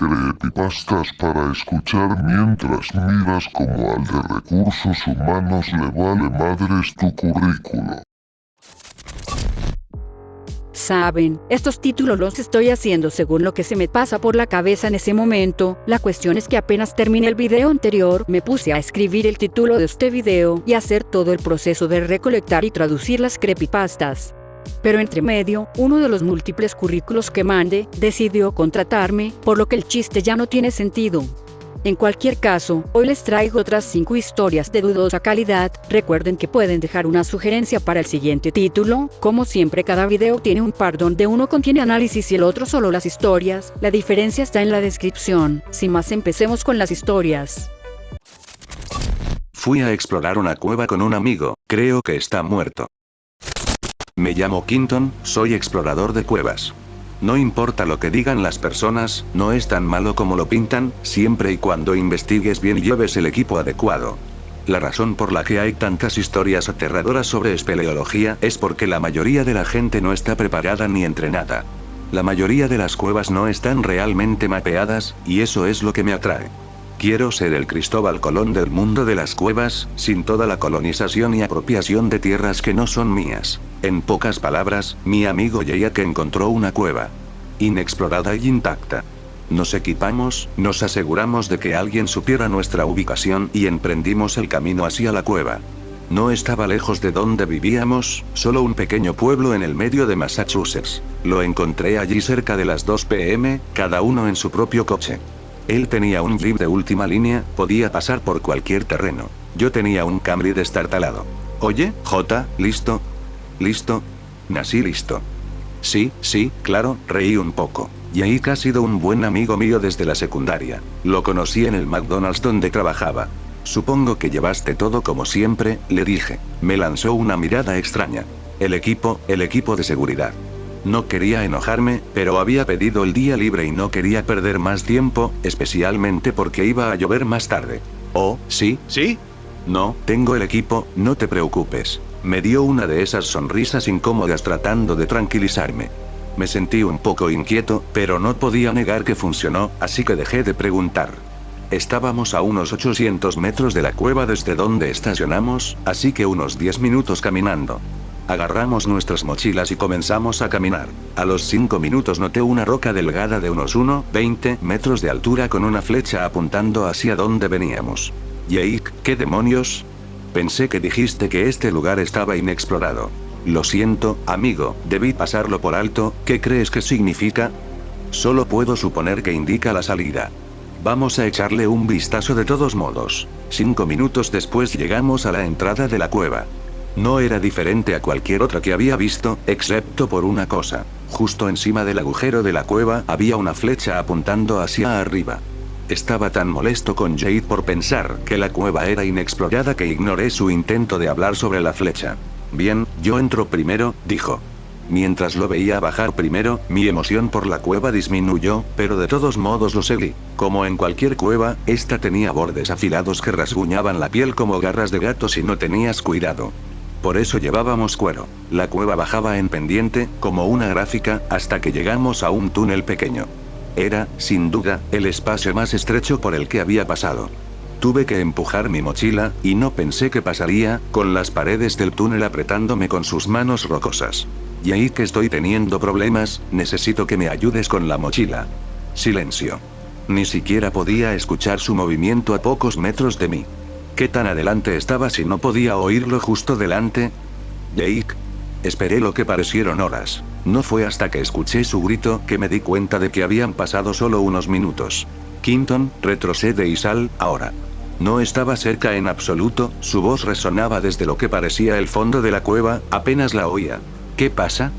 creepypastas para escuchar mientras miras como al de recursos humanos le vale madres tu currículo. Saben, estos títulos los estoy haciendo según lo que se me pasa por la cabeza en ese momento. La cuestión es que apenas terminé el video anterior, me puse a escribir el título de este video y hacer todo el proceso de recolectar y traducir las creepypastas. Pero entre medio, uno de los múltiples currículos que mandé decidió contratarme, por lo que el chiste ya no tiene sentido. En cualquier caso, hoy les traigo otras 5 historias de dudosa calidad. Recuerden que pueden dejar una sugerencia para el siguiente título. Como siempre, cada video tiene un par donde uno contiene análisis y el otro solo las historias. La diferencia está en la descripción. Sin más, empecemos con las historias. Fui a explorar una cueva con un amigo, creo que está muerto. Me llamo Quinton, soy explorador de cuevas. No importa lo que digan las personas, no es tan malo como lo pintan, siempre y cuando investigues bien y lleves el equipo adecuado. La razón por la que hay tantas historias aterradoras sobre espeleología es porque la mayoría de la gente no está preparada ni entrenada. La mayoría de las cuevas no están realmente mapeadas, y eso es lo que me atrae. Quiero ser el Cristóbal Colón del mundo de las cuevas, sin toda la colonización y apropiación de tierras que no son mías. En pocas palabras, mi amigo Jack encontró una cueva inexplorada y intacta. Nos equipamos, nos aseguramos de que alguien supiera nuestra ubicación y emprendimos el camino hacia la cueva. No estaba lejos de donde vivíamos, solo un pequeño pueblo en el medio de Massachusetts. Lo encontré allí cerca de las 2 p.m., cada uno en su propio coche. Él tenía un Jeep de última línea, podía pasar por cualquier terreno. Yo tenía un Camry destartalado. Oye, J, ¿listo? ¿Listo? Nací listo. Sí, claro, reí un poco. Jake ha sido un buen amigo mío desde la secundaria. Lo conocí en el McDonald's donde trabajaba. Supongo que llevaste todo como siempre, le dije. Me lanzó una mirada extraña. El equipo de seguridad. No quería enojarme, pero había pedido el día libre y no quería perder más tiempo, especialmente porque iba a llover más tarde. Oh, ¿sí? No, tengo el equipo, no te preocupes. Me dio una de esas sonrisas incómodas tratando de tranquilizarme. Me sentí un poco inquieto, pero no podía negar que funcionó, así que dejé de preguntar. Estábamos a unos 800 metros de la cueva desde donde estacionamos, así que unos 10 minutos caminando. Agarramos nuestras mochilas y comenzamos a caminar. A los 5 minutos noté una roca delgada de unos 20 metros de altura con una flecha apuntando hacia donde veníamos. Jake, ¿qué demonios? Pensé que dijiste que este lugar estaba inexplorado. Lo siento, amigo, debí pasarlo por alto. ¿Qué crees que significa? Solo puedo suponer que indica la salida. Vamos a echarle un vistazo de todos modos. 5 minutos después llegamos a la entrada de la cueva. No era diferente a cualquier otra que había visto, excepto por una cosa. Justo encima del agujero de la cueva había una flecha apuntando hacia arriba. Estaba tan molesto con Jade por pensar que la cueva era inexplorada que ignoré su intento de hablar sobre la flecha. Bien, yo entro primero, dijo. Mientras lo veía bajar primero, mi emoción por la cueva disminuyó, pero de todos modos lo seguí. Como en cualquier cueva, esta tenía bordes afilados que rasguñaban la piel como garras de gato si no tenías cuidado. Por eso llevábamos cuero. La cueva bajaba en pendiente, como una gráfica, hasta que llegamos a un túnel pequeño. Era, sin duda, el espacio más estrecho por el que había pasado. Tuve que empujar mi mochila, y no pensé que pasaría, con las paredes del túnel apretándome con sus manos rocosas. Y ahí que estoy teniendo problemas, necesito que me ayudes con la mochila. Silencio. Ni siquiera podía escuchar su movimiento a pocos metros de mí. ¿Qué tan adelante estaba si no podía oírlo justo delante? Jake. Esperé lo que parecieron horas. No fue hasta que escuché su grito que me di cuenta de que habían pasado solo unos minutos. Quinton, retrocede y sal, ahora. No estaba cerca en absoluto, su voz resonaba desde lo que parecía el fondo de la cueva, apenas la oía. ¿Qué pasa?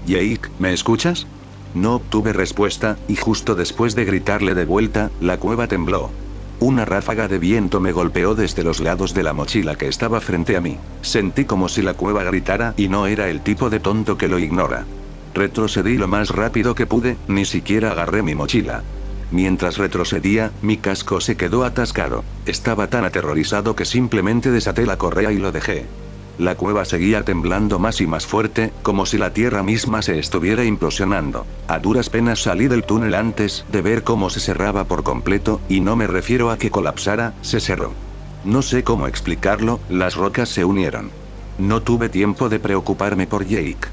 Jake, ¿me escuchas? No obtuve respuesta, y justo después de gritarle de vuelta, la cueva tembló. Una ráfaga de viento me golpeó desde los lados de la mochila que estaba frente a mí. Sentí como si la cueva gritara y no era el tipo de tonto que lo ignora. Retrocedí lo más rápido que pude, ni siquiera agarré mi mochila. Mientras retrocedía, mi casco se quedó atascado. Estaba tan aterrorizado que simplemente desaté la correa y lo dejé. La cueva seguía temblando más y más fuerte, como si la tierra misma se estuviera implosionando. A duras penas salí del túnel antes de ver cómo se cerraba por completo, y no me refiero a que colapsara, se cerró. No sé cómo explicarlo, las rocas se unieron. No tuve tiempo de preocuparme por Jake.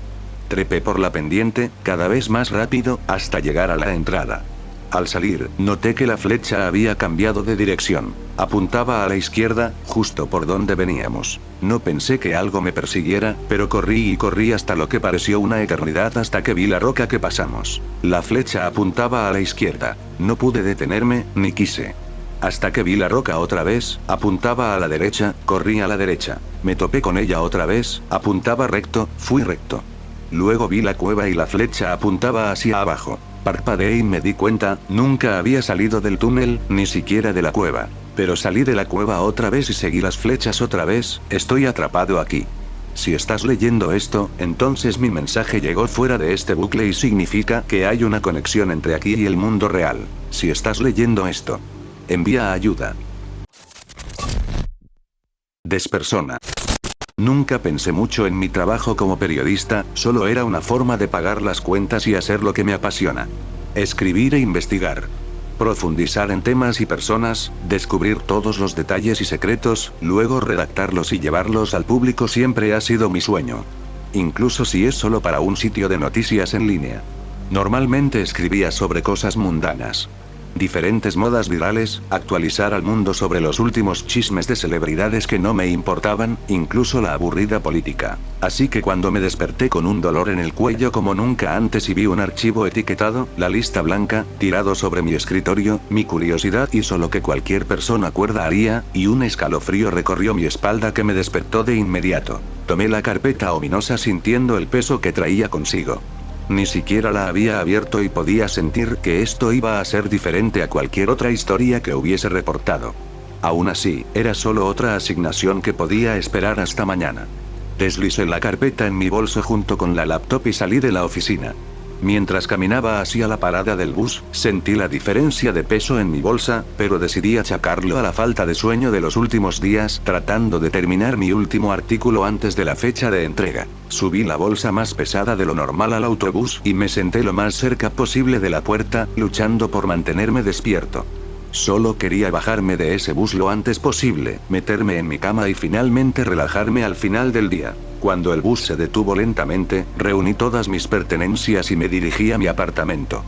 Trepé por la pendiente, cada vez más rápido, hasta llegar a la entrada. Al salir, noté que la flecha había cambiado de dirección. Apuntaba a la izquierda, justo por donde veníamos. No pensé que algo me persiguiera, pero corrí y corrí hasta lo que pareció una eternidad hasta que vi la roca que pasamos. La flecha apuntaba a la izquierda. No pude detenerme, ni quise. Hasta que vi la roca otra vez, apuntaba a la derecha, corrí a la derecha. Me topé con ella otra vez, apuntaba recto, fui recto. Luego vi la cueva y la flecha apuntaba hacia abajo. Parpadeé y me di cuenta, nunca había salido del túnel, ni siquiera de la cueva. Pero salí de la cueva otra vez y seguí las flechas otra vez, estoy atrapado aquí. Si estás leyendo esto, entonces mi mensaje llegó fuera de este bucle y significa que hay una conexión entre aquí y el mundo real. Si estás leyendo esto, envía ayuda. Despersona. Nunca pensé mucho en mi trabajo como periodista, solo era una forma de pagar las cuentas y hacer lo que me apasiona. Escribir e investigar. Profundizar en temas y personas, descubrir todos los detalles y secretos, luego redactarlos y llevarlos al público siempre ha sido mi sueño. Incluso si es solo para un sitio de noticias en línea. Normalmente escribía sobre cosas mundanas. Diferentes modas virales, actualizar al mundo sobre los últimos chismes de celebridades que no me importaban, incluso la aburrida política. Así que cuando me desperté con un dolor en el cuello como nunca antes y vi un archivo etiquetado, la lista blanca, tirado sobre mi escritorio, mi curiosidad hizo lo que cualquier persona cuerda haría, y un escalofrío recorrió mi espalda que me despertó de inmediato. Tomé la carpeta ominosa sintiendo el peso que traía consigo. Ni siquiera la había abierto y podía sentir que esto iba a ser diferente a cualquier otra historia que hubiese reportado. Aún así, era solo otra asignación que podía esperar hasta mañana. Deslicé la carpeta en mi bolso junto con la laptop y salí de la oficina. Mientras caminaba hacia la parada del bus, sentí la diferencia de peso en mi bolsa, pero decidí achacarlo a la falta de sueño de los últimos días, tratando de terminar mi último artículo antes de la fecha de entrega. Subí la bolsa más pesada de lo normal al autobús y me senté lo más cerca posible de la puerta, luchando por mantenerme despierto. Solo quería bajarme de ese bus lo antes posible, meterme en mi cama y finalmente relajarme al final del día. Cuando el bus se detuvo lentamente, reuní todas mis pertenencias y me dirigí a mi apartamento.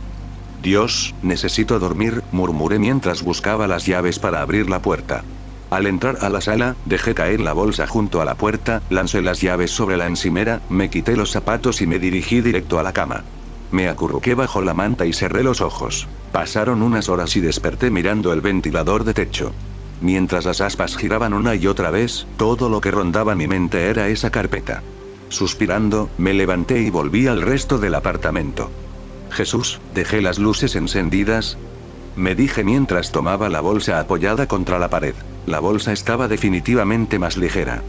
Dios, necesito dormir, murmuré mientras buscaba las llaves para abrir la puerta. Al entrar a la sala, dejé caer la bolsa junto a la puerta, lancé las llaves sobre la encimera, me quité los zapatos y me dirigí directo a la cama. Me acurruqué bajo la manta y cerré los ojos. Pasaron unas horas y desperté mirando el ventilador de techo. Mientras las aspas giraban una y otra vez, todo lo que rondaba mi mente era esa carpeta. Suspirando, me levanté y volví al resto del apartamento. Jesús, dejé las luces encendidas, me dije mientras tomaba la bolsa apoyada contra la pared. La bolsa estaba definitivamente más ligera.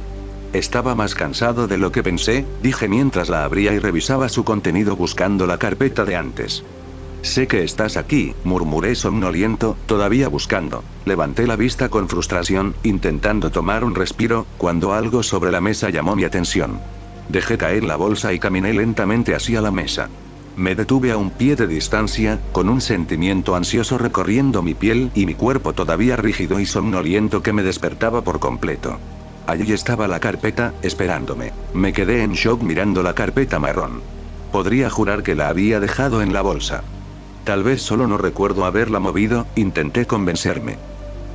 Estaba más cansado de lo que pensé, dije mientras la abría y revisaba su contenido buscando la carpeta de antes. Sé que estás aquí, murmuré somnoliento, todavía buscando. Levanté la vista con frustración, intentando tomar un respiro, cuando algo sobre la mesa llamó mi atención. Dejé caer la bolsa y caminé lentamente hacia la mesa. Me detuve a un pie de distancia, con un sentimiento ansioso recorriendo mi piel y mi cuerpo todavía rígido y somnoliento que me despertaba por completo. Allí estaba la carpeta, esperándome. Me quedé en shock mirando la carpeta marrón. Podría jurar que la había dejado en la bolsa. Tal vez solo no recuerdo haberla movido, intenté convencerme.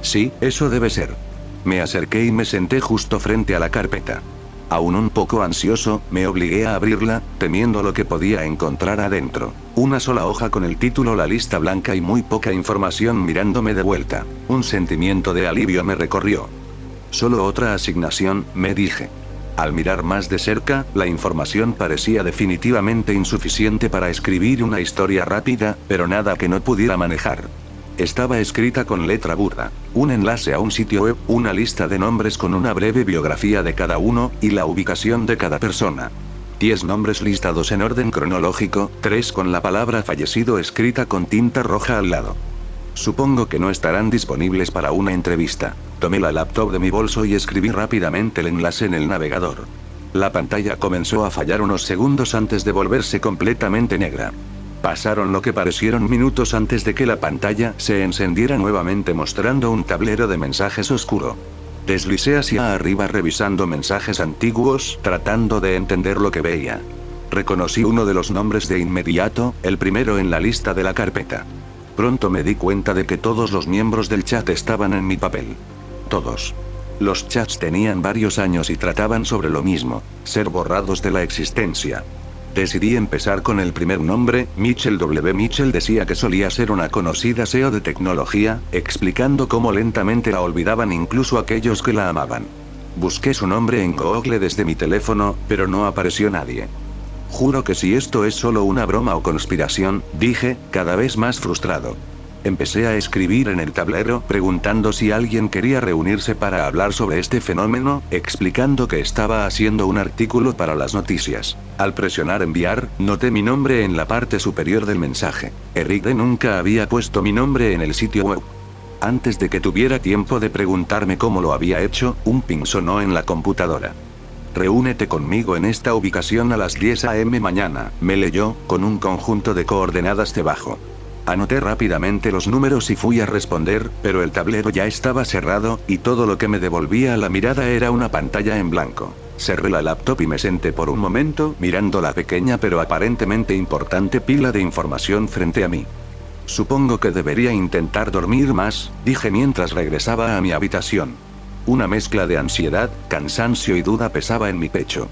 Sí, eso debe ser. Me acerqué y me senté justo frente a la carpeta. Aún un poco ansioso, me obligué a abrirla, temiendo lo que podía encontrar adentro. Una sola hoja con el título La lista blanca y muy poca información mirándome de vuelta. Un sentimiento de alivio me recorrió. Solo otra asignación, me dije. Al mirar más de cerca, la información parecía definitivamente insuficiente para escribir una historia rápida, pero nada que no pudiera manejar. Estaba escrita con letra burda. Un enlace a un sitio web, una lista de nombres con una breve biografía de cada uno, y la ubicación de cada persona. 10 nombres listados en orden cronológico, 3 con la palabra fallecido escrita con tinta roja al lado. Supongo que no estarán disponibles para una entrevista. Tomé la laptop de mi bolso y escribí rápidamente el enlace en el navegador. La pantalla comenzó a fallar unos segundos antes de volverse completamente negra. Pasaron lo que parecieron minutos antes de que la pantalla se encendiera nuevamente mostrando un tablero de mensajes oscuro. Deslicé hacia arriba revisando mensajes antiguos, tratando de entender lo que veía. Reconocí uno de los nombres de inmediato, el primero en la lista de la carpeta. Pronto me di cuenta de que todos los miembros del chat estaban en mi papel. Todos. Los chats tenían varios años y trataban sobre lo mismo, ser borrados de la existencia. Decidí empezar con el primer nombre, Mitchell W. Mitchell decía que solía ser una conocida CEO de tecnología, explicando cómo lentamente la olvidaban incluso aquellos que la amaban. Busqué su nombre en Google desde mi teléfono, pero no apareció nadie. Juro que si esto es solo una broma o conspiración, dije, cada vez más frustrado. Empecé a escribir en el tablero preguntando si alguien quería reunirse para hablar sobre este fenómeno, explicando que estaba haciendo un artículo para las noticias. Al presionar enviar, noté mi nombre en la parte superior del mensaje. Eric nunca había puesto mi nombre en el sitio web. Antes de que tuviera tiempo de preguntarme cómo lo había hecho, un ping sonó en la computadora. Reúnete conmigo en esta ubicación a las 10 a.m. mañana, me leyó, con un conjunto de coordenadas debajo. Anoté rápidamente los números y fui a responder, pero el tablero ya estaba cerrado, y todo lo que me devolvía a la mirada era una pantalla en blanco. Cerré la laptop y me senté por un momento, mirando la pequeña pero aparentemente importante pila de información frente a mí. Supongo que debería intentar dormir más, dije mientras regresaba a mi habitación. Una mezcla de ansiedad, cansancio y duda pesaba en mi pecho.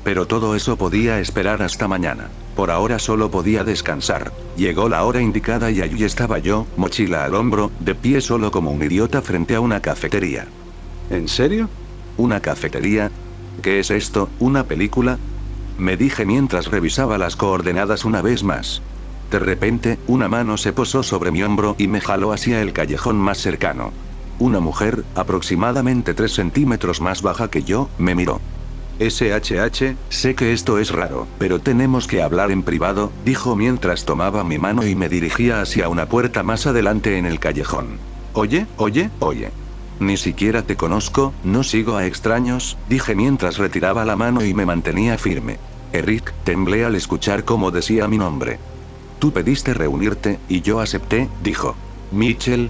Pero todo eso podía esperar hasta mañana. Por ahora solo podía descansar. Llegó la hora indicada y allí estaba yo, mochila al hombro, de pie solo como un idiota frente a una cafetería. ¿En serio? ¿Una cafetería? ¿Qué es esto, una película? Me dije mientras revisaba las coordenadas una vez más. De repente, una mano se posó sobre mi hombro y me jaló hacia el callejón más cercano. Una mujer, aproximadamente 3 centímetros más baja que yo, me miró. SHH, sé que esto es raro, pero tenemos que hablar en privado, dijo mientras tomaba mi mano y me dirigía hacia una puerta más adelante en el callejón. Oye. Ni siquiera te conozco, no sigo a extraños, dije mientras retiraba la mano y me mantenía firme. Eric, temblé al escuchar cómo decía mi nombre. Tú pediste reunirte, y yo acepté, dijo. Mitchell.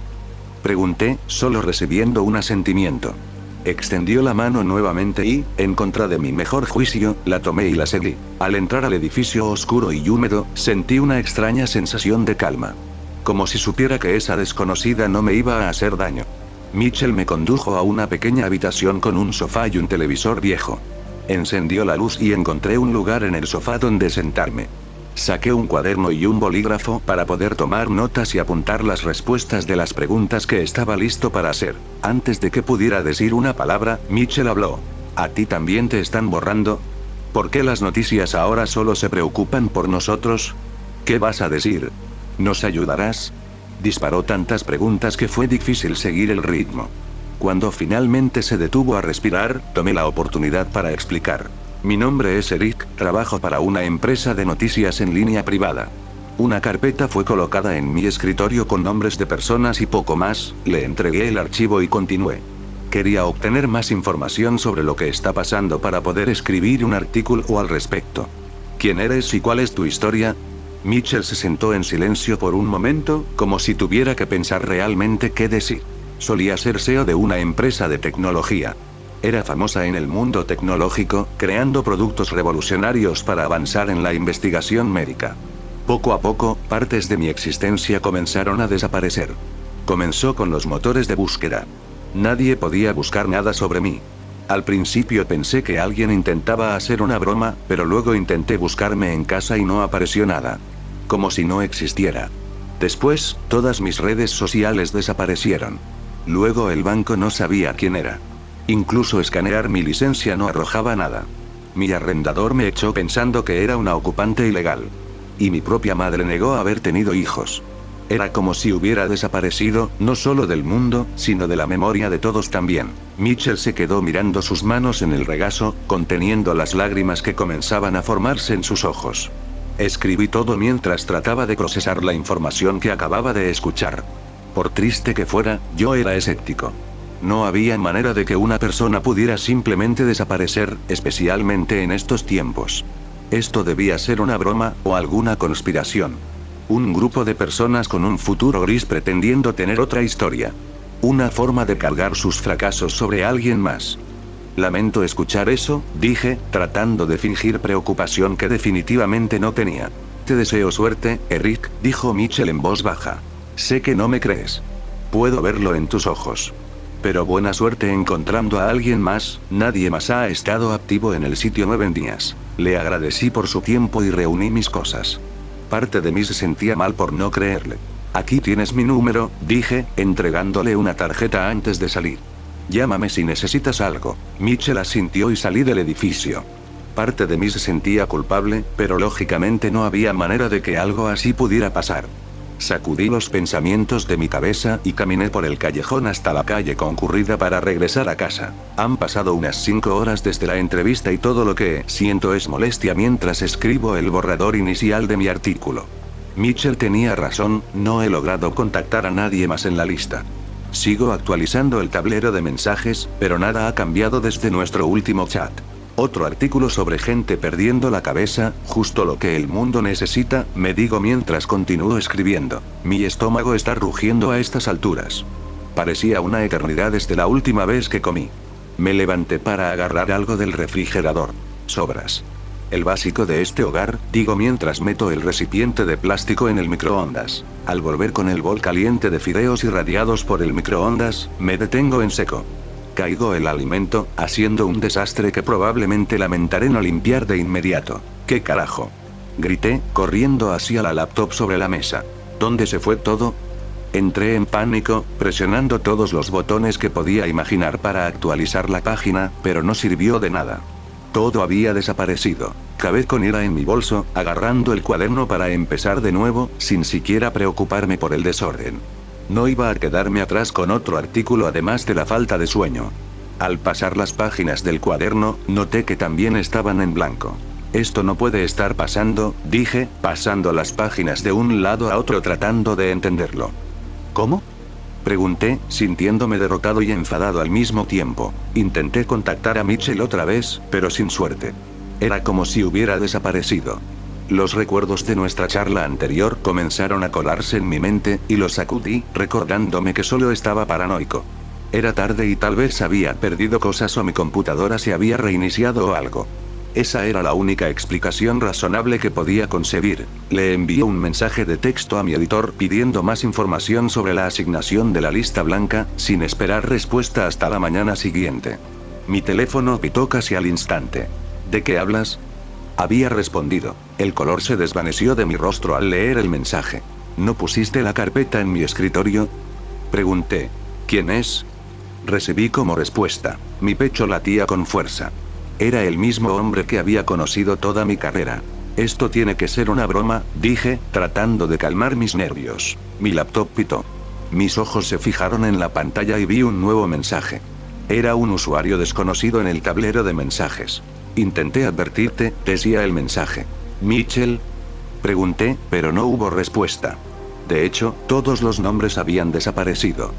Pregunté, solo recibiendo un asentimiento. Extendió la mano nuevamente y, en contra de mi mejor juicio, la tomé y la seguí. Al entrar al edificio oscuro y húmedo, sentí una extraña sensación de calma. Como si supiera que esa desconocida no me iba a hacer daño. Mitchell me condujo a una pequeña habitación con un sofá y un televisor viejo. Encendió la luz y encontré un lugar en el sofá donde sentarme. Saqué un cuaderno y un bolígrafo para poder tomar notas y apuntar las respuestas de las preguntas que estaba listo para hacer. Antes de que pudiera decir una palabra, Mitchell habló. ¿A ti también te están borrando? ¿Por qué las noticias ahora solo se preocupan por nosotros? ¿Qué vas a decir? ¿Nos ayudarás? Disparó tantas preguntas que fue difícil seguir el ritmo. Cuando finalmente se detuvo a respirar, tomé la oportunidad para explicar. Mi nombre es Eric, trabajo para una empresa de noticias en línea privada. Una carpeta fue colocada en mi escritorio con nombres de personas y poco más, le entregué el archivo y continué. Quería obtener más información sobre lo que está pasando para poder escribir un artículo al respecto. ¿Quién eres y cuál es tu historia? Mitchell se sentó en silencio por un momento, como si tuviera que pensar realmente qué decir. Solía ser CEO de una empresa de tecnología. Era famosa en el mundo tecnológico, creando productos revolucionarios para avanzar en la investigación médica. Poco a poco, partes de mi existencia comenzaron a desaparecer. Comenzó con los motores de búsqueda. Nadie podía buscar nada sobre mí. Al principio pensé que alguien intentaba hacer una broma, pero luego intenté buscarme en casa y no apareció nada. Como si no existiera. Después, todas mis redes sociales desaparecieron. Luego el banco no sabía quién era. Incluso escanear mi licencia no arrojaba nada. Mi arrendador me echó pensando que era una ocupante ilegal. Y mi propia madre negó haber tenido hijos. Era como si hubiera desaparecido, no solo del mundo, sino de la memoria de todos también. Mitchell se quedó mirando sus manos en el regazo, conteniendo las lágrimas que comenzaban a formarse en sus ojos. Escribí todo mientras trataba de procesar la información que acababa de escuchar. Por triste que fuera, yo era escéptico. No había manera de que una persona pudiera simplemente desaparecer, especialmente en estos tiempos. Esto debía ser una broma, o alguna conspiración. Un grupo de personas con un futuro gris pretendiendo tener otra historia. Una forma de cargar sus fracasos sobre alguien más. Lamento escuchar eso, dije, tratando de fingir preocupación que definitivamente no tenía. Te deseo suerte, Eric, dijo Mitchell en voz baja. Sé que no me crees. Puedo verlo en tus ojos. Pero buena suerte encontrando a alguien más, nadie más ha estado activo en el sitio 9 días. Le agradecí por su tiempo y reuní mis cosas. Parte de mí se sentía mal por no creerle. Aquí tienes mi número, dije, entregándole una tarjeta antes de salir. Llámame si necesitas algo. Mitchell asintió y salí del edificio. Parte de mí se sentía culpable, pero lógicamente no había manera de que algo así pudiera pasar. Sacudí los pensamientos de mi cabeza y caminé por el callejón hasta la calle concurrida para regresar a casa. Han pasado unas 5 horas desde la entrevista y todo lo que siento es molestia mientras escribo el borrador inicial de mi artículo. Mitchell tenía razón, no he logrado contactar a nadie más en la lista. Sigo actualizando el tablero de mensajes, pero nada ha cambiado desde nuestro último chat. Otro artículo sobre gente perdiendo la cabeza, justo lo que el mundo necesita, me digo mientras continúo escribiendo. Mi estómago está rugiendo a estas alturas. Parecía una eternidad desde la última vez que comí. Me levanté para agarrar algo del refrigerador. Sobras. El básico de este hogar, digo mientras meto el recipiente de plástico en el microondas. Al volver con el bol caliente de fideos irradiados por el microondas, me detengo en seco. Caigo el alimento, haciendo un desastre que probablemente lamentaré no limpiar de inmediato. ¿Qué carajo? Grité, corriendo hacia la laptop sobre la mesa. ¿Dónde se fue todo? Entré en pánico, presionando todos los botones que podía imaginar para actualizar la página, pero no sirvió de nada. Todo había desaparecido. Cabé con ira en mi bolso, agarrando el cuaderno para empezar de nuevo, sin siquiera preocuparme por el desorden. No iba a quedarme atrás con otro artículo además de la falta de sueño. Al pasar las páginas del cuaderno, noté que también estaban en blanco. Esto no puede estar pasando, dije, pasando las páginas de un lado a otro tratando de entenderlo. ¿Cómo? Pregunté, sintiéndome derrotado y enfadado al mismo tiempo. Intenté contactar a Mitchell otra vez, pero sin suerte. Era como si hubiera desaparecido. Los recuerdos de nuestra charla anterior comenzaron a colarse en mi mente, y los sacudí, recordándome que solo estaba paranoico. Era tarde y tal vez había perdido cosas o mi computadora se había reiniciado o algo. Esa era la única explicación razonable que podía concebir. Le envié un mensaje de texto a mi editor pidiendo más información sobre la asignación de la lista blanca, sin esperar respuesta hasta la mañana siguiente. Mi teléfono pitó casi al instante. ¿De qué hablas? Había respondido. El color se desvaneció de mi rostro al leer el mensaje. ¿No pusiste la carpeta en mi escritorio? Pregunté. ¿Quién es? Recibí como respuesta. Mi pecho latía con fuerza. Era el mismo hombre que había conocido toda mi carrera. Esto tiene que ser una broma, dije, tratando de calmar mis nervios. Mi laptop pitó. Mis ojos se fijaron en la pantalla y vi un nuevo mensaje. Era un usuario desconocido en el tablero de mensajes. Intenté advertirte, decía el mensaje. ¿Mitchell? Pregunté, pero no hubo respuesta. De hecho, todos los nombres habían desaparecido.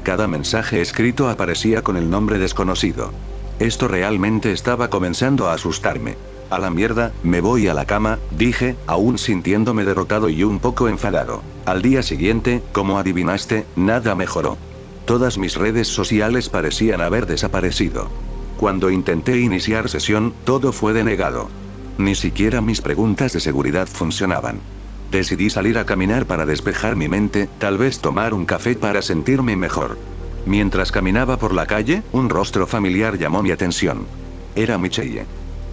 Cada mensaje escrito aparecía con el nombre desconocido. Esto realmente estaba comenzando a asustarme. A la mierda, me voy a la cama, dije, aún sintiéndome derrotado y un poco enfadado. Al día siguiente, como adivinaste, nada mejoró. Todas mis redes sociales parecían haber desaparecido. Cuando intenté iniciar sesión, todo fue denegado. Ni siquiera mis preguntas de seguridad funcionaban. Decidí salir a caminar para despejar mi mente, tal vez tomar un café para sentirme mejor. Mientras caminaba por la calle, un rostro familiar llamó mi atención. Era Michelle.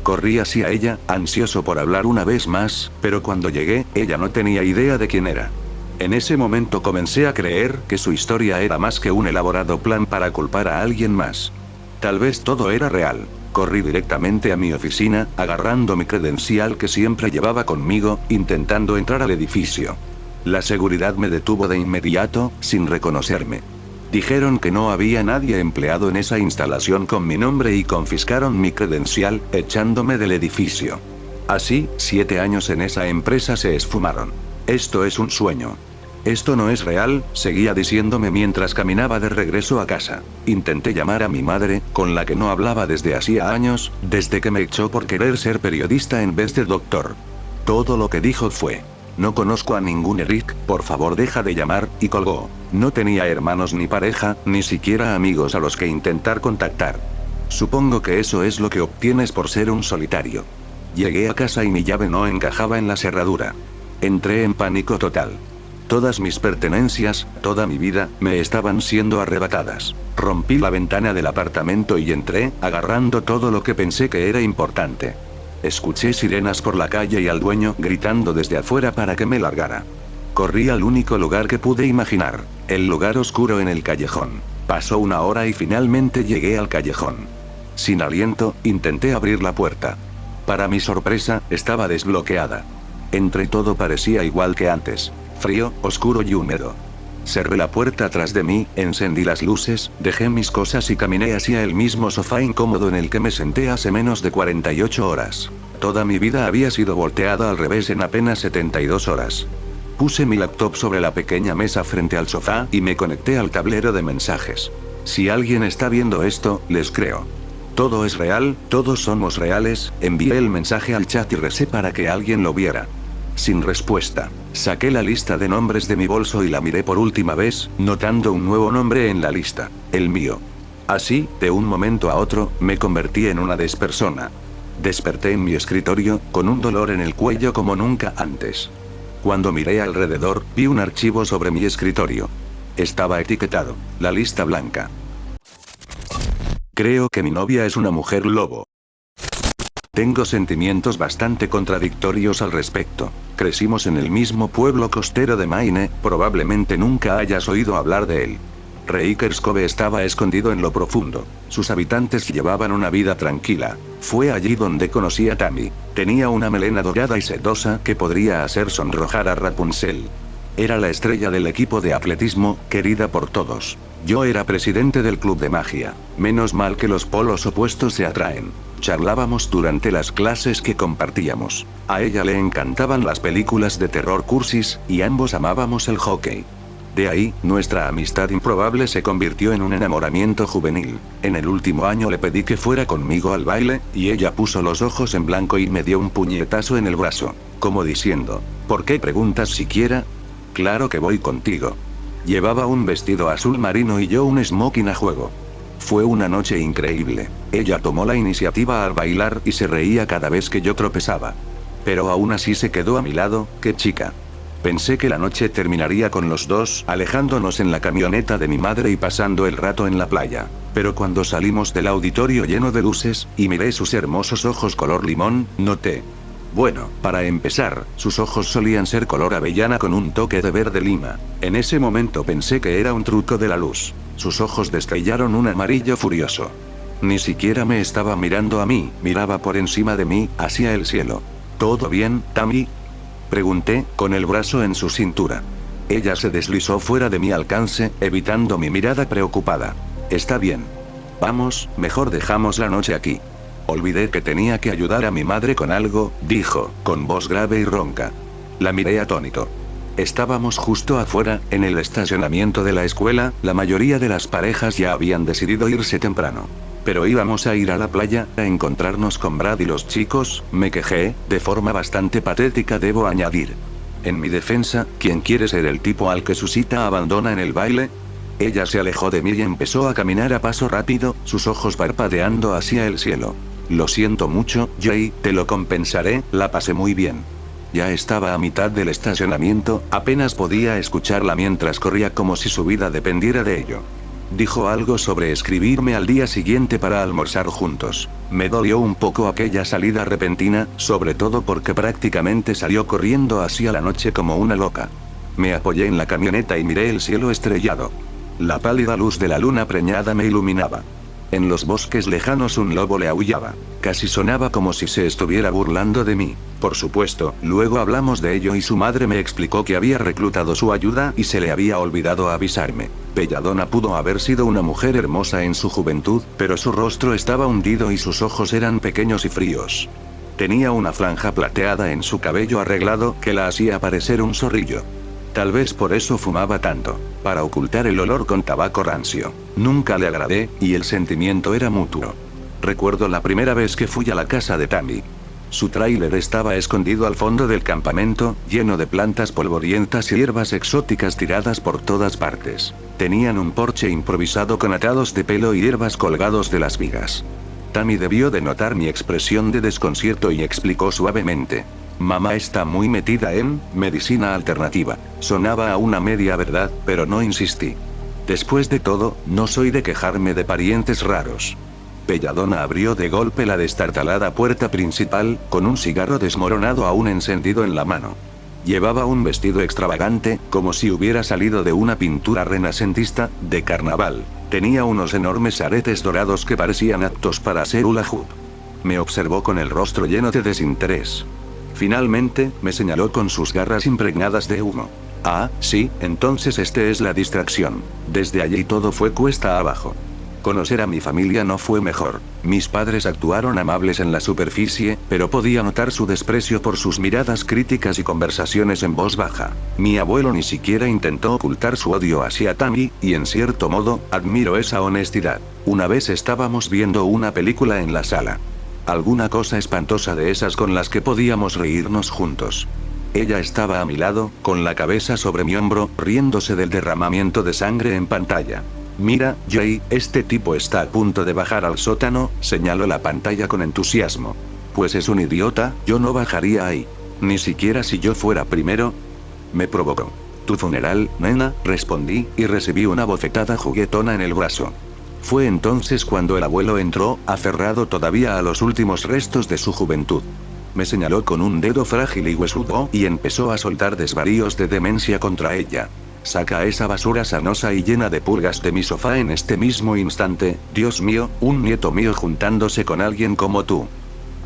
Corrí hacia ella, ansioso por hablar una vez más, pero cuando llegué, ella no tenía idea de quién era. En ese momento comencé a creer que su historia era más que un elaborado plan para culpar a alguien más. Tal vez todo era real. Corrí directamente a mi oficina, agarrando mi credencial que siempre llevaba conmigo, intentando entrar al edificio. La seguridad me detuvo de inmediato, sin reconocerme. Dijeron que no había nadie empleado en esa instalación con mi nombre y confiscaron mi credencial, echándome del edificio. Así, 7 años en esa empresa se esfumaron. Esto es un sueño. Esto no es real, seguía diciéndome mientras caminaba de regreso a casa. Intenté llamar a mi madre, con la que no hablaba desde hacía años, desde que me echó por querer ser periodista en vez de doctor. Todo lo que dijo fue: no conozco a ningún Eric, por favor deja de llamar, y colgó. No tenía hermanos ni pareja, ni siquiera amigos a los que intentar contactar. Supongo que eso es lo que obtienes por ser un solitario. Llegué a casa y mi llave no encajaba en la cerradura. Entré en pánico total. Todas mis pertenencias, toda mi vida, me estaban siendo arrebatadas. Rompí la ventana del apartamento y entré, agarrando todo lo que pensé que era importante. Escuché sirenas por la calle y al dueño gritando desde afuera para que me largara. Corrí al único lugar que pude imaginar, el lugar oscuro en el callejón. Pasó una hora y finalmente llegué al callejón. Sin aliento, intenté abrir la puerta. Para mi sorpresa, estaba desbloqueada. Entre todo parecía igual que antes. Frío, oscuro y húmedo. Cerré la puerta tras de mí, encendí las luces, dejé mis cosas y caminé hacia el mismo sofá incómodo en el que me senté hace menos de 48 horas. Toda mi vida había sido volteada al revés en apenas 72 horas. Puse mi laptop sobre la pequeña mesa frente al sofá y me conecté al tablero de mensajes. Si alguien está viendo esto, les creo. Todo es real, todos somos reales. Envié el mensaje al chat y recé para que alguien lo viera. Sin respuesta. Saqué la lista de nombres de mi bolso y la miré por última vez, notando un nuevo nombre en la lista, el mío. Así, de un momento a otro, me convertí en una despersona. Desperté en mi escritorio, con un dolor en el cuello como nunca antes. Cuando miré alrededor, vi un archivo sobre mi escritorio. Estaba etiquetado, la lista blanca. Creo que mi novia es una mujer lobo. Tengo sentimientos bastante contradictorios al respecto. Crecimos en el mismo pueblo costero de Maine, probablemente nunca hayas oído hablar de él. Reikers Cove estaba escondido en lo profundo. Sus habitantes llevaban una vida tranquila. Fue allí donde conocí a Tammy. Tenía una melena dorada y sedosa que podría hacer sonrojar a Rapunzel. Era la estrella del equipo de atletismo, querida por todos. Yo era presidente del club de magia. Menos mal que los polos opuestos se atraen. Charlábamos durante las clases que compartíamos. A ella le encantaban las películas de terror cursis, y ambos amábamos el hockey. De ahí, nuestra amistad improbable se convirtió en un enamoramiento juvenil. En el último año le pedí que fuera conmigo al baile, y ella puso los ojos en blanco y me dio un puñetazo en el brazo. Como diciendo, ¿por qué preguntas siquiera? Claro que voy contigo. Llevaba un vestido azul marino y yo un smoking a juego. Fue una noche increíble. Ella tomó la iniciativa al bailar y se reía cada vez que yo tropezaba. Pero aún así se quedó a mi lado, qué chica. Pensé que la noche terminaría con los dos alejándonos en la camioneta de mi madre y pasando el rato en la playa. Pero cuando salimos del auditorio lleno de luces, y miré sus hermosos ojos color limón, noté. Bueno, para empezar, sus ojos solían ser color avellana con un toque de verde lima. En ese momento pensé que era un truco de la luz. Sus ojos destellaron un amarillo furioso. Ni siquiera me estaba mirando a mí, miraba por encima de mí, hacia el cielo. ¿Todo bien, Tammy?, pregunté, con el brazo en su cintura. Ella se deslizó fuera de mi alcance, evitando mi mirada preocupada. Está bien. Vamos, mejor dejamos la noche aquí. Olvidé que tenía que ayudar a mi madre con algo, dijo, con voz grave y ronca. La miré atónito. Estábamos justo afuera, en el estacionamiento de la escuela, la mayoría de las parejas ya habían decidido irse temprano. Pero íbamos a ir a la playa, a encontrarnos con Brad y los chicos, me quejé, de forma bastante patética debo añadir. En mi defensa, ¿quién quiere ser el tipo al que su cita abandona en el baile? Ella se alejó de mí y empezó a caminar a paso rápido, sus ojos parpadeando hacia el cielo. Lo siento mucho, Jay, te lo compensaré, la pasé muy bien. Ya estaba a mitad del estacionamiento, apenas podía escucharla mientras corría como si su vida dependiera de ello. Dijo algo sobre escribirme al día siguiente para almorzar juntos. Me dolió un poco aquella salida repentina, sobre todo porque prácticamente salió corriendo hacia la noche como una loca. Me apoyé en la camioneta y miré el cielo estrellado. La pálida luz de la luna preñada me iluminaba. En los bosques lejanos un lobo le aullaba. Casi sonaba como si se estuviera burlando de mí. Por supuesto, luego hablamos de ello y su madre me explicó que había reclutado su ayuda y se le había olvidado avisarme. Belladonna pudo haber sido una mujer hermosa en su juventud, pero su rostro estaba hundido y sus ojos eran pequeños y fríos. Tenía una franja plateada en su cabello arreglado que la hacía parecer un zorrillo. Tal vez por eso fumaba tanto, para ocultar el olor con tabaco rancio. Nunca le agradé, y el sentimiento era mutuo. Recuerdo la primera vez que fui a la casa de Tammy. Su tráiler estaba escondido al fondo del campamento, lleno de plantas polvorientas y hierbas exóticas tiradas por todas partes. Tenían un porche improvisado con atados de pelo y hierbas colgados de las vigas. Tammy debió de notar mi expresión de desconcierto y explicó suavemente. Mamá está muy metida en medicina alternativa. Sonaba a una media verdad, pero no insistí. Después de todo, no soy de quejarme de parientes raros. Belladonna abrió de golpe la destartalada puerta principal, con un cigarro desmoronado aún encendido en la mano. Llevaba un vestido extravagante, como si hubiera salido de una pintura renacentista, de carnaval. Tenía unos enormes aretes dorados que parecían aptos para hacer hula hoop. Me observó con el rostro lleno de desinterés. Finalmente, me señaló con sus garras impregnadas de humo. Ah, sí, entonces es la distracción. Desde allí todo fue cuesta abajo. Conocer a mi familia no fue mejor. Mis padres actuaron amables en la superficie, pero podía notar su desprecio por sus miradas críticas y conversaciones en voz baja. Mi abuelo ni siquiera intentó ocultar su odio hacia Tammy, y en cierto modo, admiro esa honestidad. Una vez estábamos viendo una película en la sala. Alguna cosa espantosa de esas con las que podíamos reírnos juntos. Ella estaba a mi lado, con la cabeza sobre mi hombro, riéndose del derramamiento de sangre en pantalla. Mira, Jay, este tipo está a punto de bajar al sótano, señaló la pantalla con entusiasmo. Pues es un idiota, yo no bajaría ahí. Ni siquiera si yo fuera primero. Me provocó. Tu funeral, nena, respondí, y recibí una bofetada juguetona en el brazo. Fue entonces cuando el abuelo entró, aferrado todavía a los últimos restos de su juventud. Me señaló con un dedo frágil y huesudo, y empezó a soltar desvaríos de demencia contra ella. Saca esa basura sanosa y llena de pulgas de mi sofá en este mismo instante. Dios mío, un nieto mío juntándose con alguien como tú.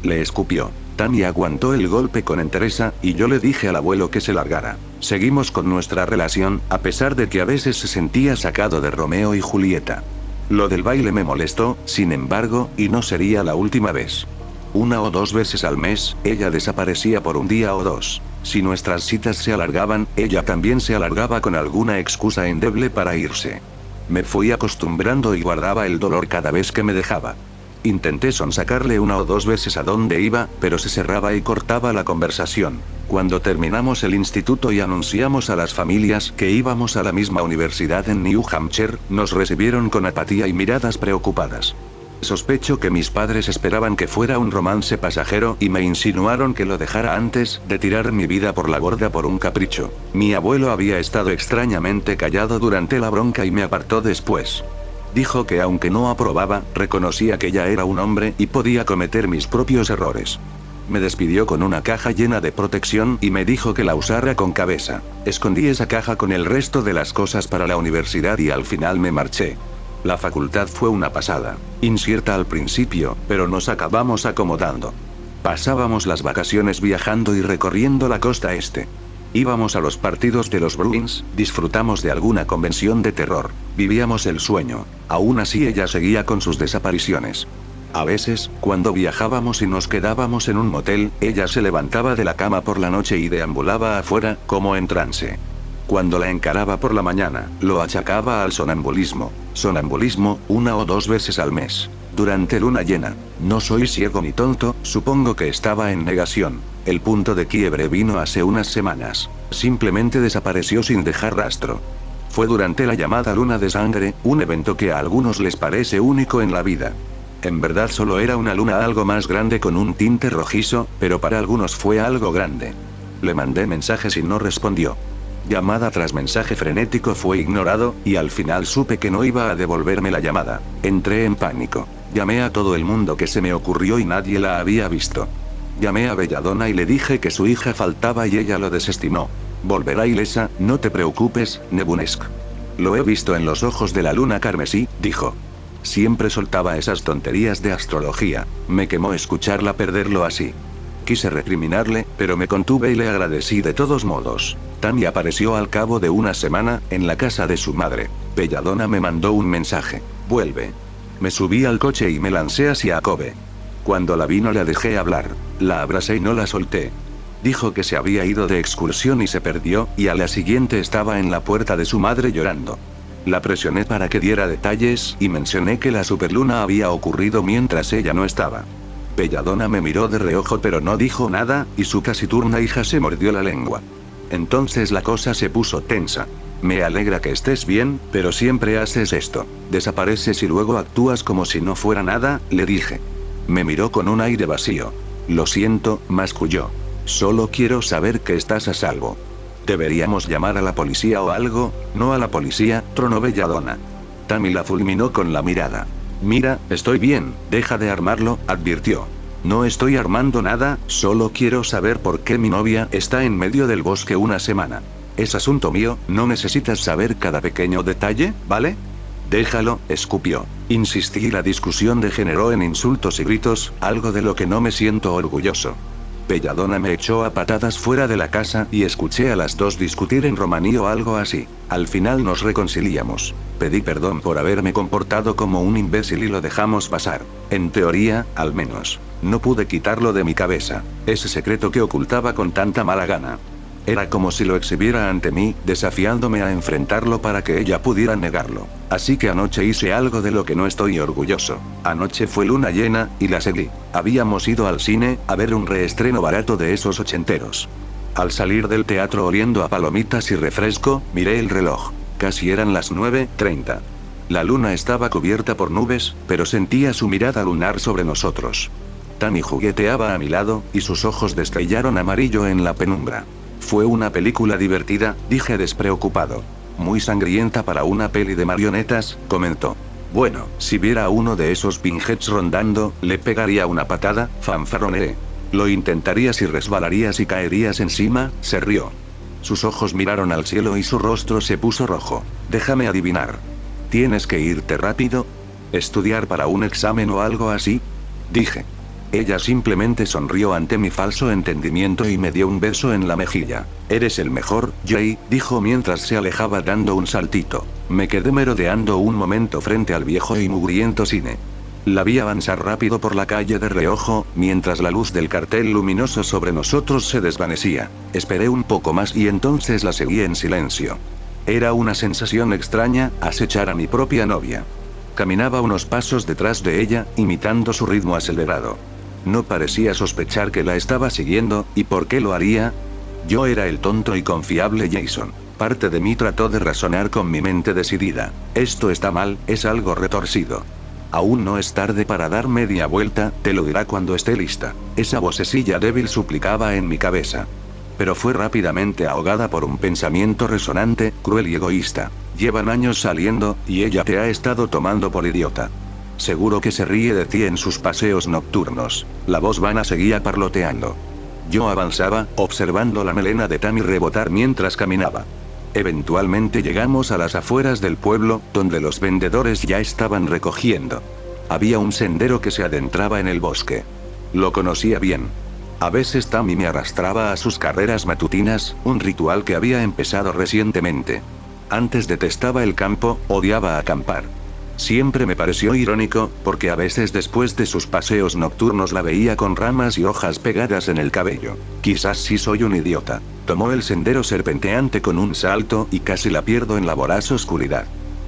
Le escupió. Tammy aguantó el golpe con entereza, y yo le dije al abuelo que se largara. Seguimos con nuestra relación, a pesar de que a veces se sentía sacado de Romeo y Julieta. Lo del baile me molestó, sin embargo, y no sería la última vez. 1 o 2 veces al mes, ella desaparecía por un día o 2. Si nuestras citas se alargaban, ella también se alargaba con alguna excusa endeble para irse. Me fui acostumbrando y guardaba el dolor cada vez que me dejaba. Intenté sonsacarle 1 o 2 veces a dónde iba, pero se cerraba y cortaba la conversación. Cuando terminamos el instituto y anunciamos a las familias que íbamos a la misma universidad en New Hampshire, nos recibieron con apatía y miradas preocupadas. Sospecho que mis padres esperaban que fuera un romance pasajero y me insinuaron que lo dejara antes de tirar mi vida por la borda por un capricho. Mi abuelo había estado extrañamente callado durante la bronca y me apartó después. Dijo que aunque no aprobaba, reconocía que ya era un hombre y podía cometer mis propios errores. Me despidió con una caja llena de protección y me dijo que la usara con cabeza. Escondí esa caja con el resto de las cosas para la universidad y al final me marché. La facultad fue una pasada. Incierta al principio, pero nos acabamos acomodando. Pasábamos las vacaciones viajando y recorriendo la costa este. Íbamos a los partidos de los Bruins, disfrutamos de alguna convención de terror. Vivíamos el sueño. Aún así ella seguía con sus desapariciones. A veces, cuando viajábamos y nos quedábamos en un motel, ella se levantaba de la cama por la noche y deambulaba afuera, como en trance. Cuando la encaraba por la mañana, lo achacaba al sonambulismo. Sonambulismo, 1 o 2 veces al mes. Durante luna llena. No soy ciego ni tonto, supongo que estaba en negación. El punto de quiebre vino hace unas semanas. Simplemente desapareció sin dejar rastro. Fue durante la llamada luna de sangre, un evento que a algunos les parece único en la vida. En verdad solo era una luna algo más grande con un tinte rojizo, pero para algunos fue algo grande. Le mandé mensajes y no respondió. Llamada tras mensaje frenético fue ignorado, y al final supe que no iba a devolverme la llamada. Entré en pánico. Llamé a todo el mundo que se me ocurrió y nadie la había visto. Llamé a Belladonna y le dije que su hija faltaba y ella lo desestimó. Volverá ilesa, no te preocupes, Nebunesk. Lo he visto en los ojos de la luna carmesí, dijo. Siempre soltaba esas tonterías de astrología. Me quemó escucharla perderlo así. Quise recriminarle, pero me contuve y le agradecí de todos modos. Tammy apareció al cabo de una semana, en la casa de su madre. Belladonna me mandó un mensaje. Vuelve. Me subí al coche y me lancé hacia Kobe. Cuando la vi no la dejé hablar. La abracé y no la solté. Dijo que se había ido de excursión y se perdió, y a la siguiente estaba en la puerta de su madre llorando. La presioné para que diera detalles y mencioné que la superluna había ocurrido mientras ella no estaba. Belladonna me miró de reojo pero no dijo nada, y su taciturna hija se mordió la lengua. Entonces la cosa se puso tensa. Me alegra que estés bien, pero siempre haces esto. Desapareces y luego actúas como si no fuera nada, le dije. Me miró con un aire vacío. Lo siento, masculló. Solo quiero saber que estás a salvo. ¿Deberíamos llamar a la policía o algo? No a la policía, tronó Belladonna. Tammy la fulminó con la mirada. Mira, estoy bien, deja de armarlo, advirtió. No estoy armando nada, solo quiero saber por qué mi novia está en medio del bosque una semana. Es asunto mío, no necesitas saber cada pequeño detalle, ¿vale? Déjalo, escupió. Insistí y la discusión degeneró en insultos y gritos, algo de lo que no me siento orgulloso. Belladonna me echó a patadas fuera de la casa y escuché a las dos discutir en romaní o algo así. Al final nos reconciliamos. Pedí perdón por haberme comportado como un imbécil y lo dejamos pasar. En teoría, al menos. No pude quitarlo de mi cabeza. Ese secreto que ocultaba con tanta mala gana. Era como si lo exhibiera ante mí, desafiándome a enfrentarlo para que ella pudiera negarlo. Así que anoche hice algo de lo que no estoy orgulloso. Anoche fue luna llena, y la seguí. Habíamos ido al cine, a ver un reestreno barato de esos ochenteros. Al salir del teatro oliendo a palomitas y refresco, miré el reloj. Casi eran las 9:30. La luna estaba cubierta por nubes, pero sentía su mirada lunar sobre nosotros. Tammy jugueteaba a mi lado, y sus ojos destellaron amarillo en la penumbra. Fue una película divertida, dije despreocupado. Muy sangrienta para una peli de marionetas, comentó. Bueno, si viera a uno de esos pinheads rondando, le pegaría una patada, fanfarroneé. Lo intentarías y resbalarías y caerías encima, se rió. Sus ojos miraron al cielo y su rostro se puso rojo. Déjame adivinar. ¿Tienes que irte rápido? ¿Estudiar para un examen o algo así? Dije. Ella simplemente sonrió ante mi falso entendimiento y me dio un beso en la mejilla. Eres el mejor, Jay, dijo mientras se alejaba dando un saltito. Me quedé merodeando un momento frente al viejo y mugriento cine. La vi avanzar rápido por la calle de reojo, mientras la luz del cartel luminoso sobre nosotros se desvanecía. Esperé un poco más y entonces la seguí en silencio. Era una sensación extraña, acechar a mi propia novia. Caminaba unos pasos detrás de ella, imitando su ritmo acelerado. No parecía sospechar que la estaba siguiendo, ¿y por qué lo haría? Yo era el tonto y confiable Jason. Parte de mí trató de razonar con mi mente decidida. Esto está mal, es algo retorcido. Aún no es tarde para dar media vuelta, te lo dirá cuando esté lista. Esa vocecilla débil suplicaba en mi cabeza. Pero fue rápidamente ahogada por un pensamiento resonante, cruel y egoísta. Llevan años saliendo, y ella te ha estado tomando por idiota. Seguro que se ríe de ti en sus paseos nocturnos. La voz vana seguía parloteando. Yo avanzaba, observando la melena de Tammy rebotar mientras caminaba. Eventualmente llegamos a las afueras del pueblo, donde los vendedores ya estaban recogiendo. Había un sendero que se adentraba en el bosque. Lo conocía bien. A veces Tammy me arrastraba a sus carreras matutinas, un ritual que había empezado recientemente. Antes detestaba el campo, odiaba acampar. Siempre me pareció irónico, porque a veces después de sus paseos nocturnos la veía con ramas y hojas pegadas en el cabello. Quizás sí soy un idiota. Tomó el sendero serpenteante con un salto y casi la pierdo en la voraz oscuridad.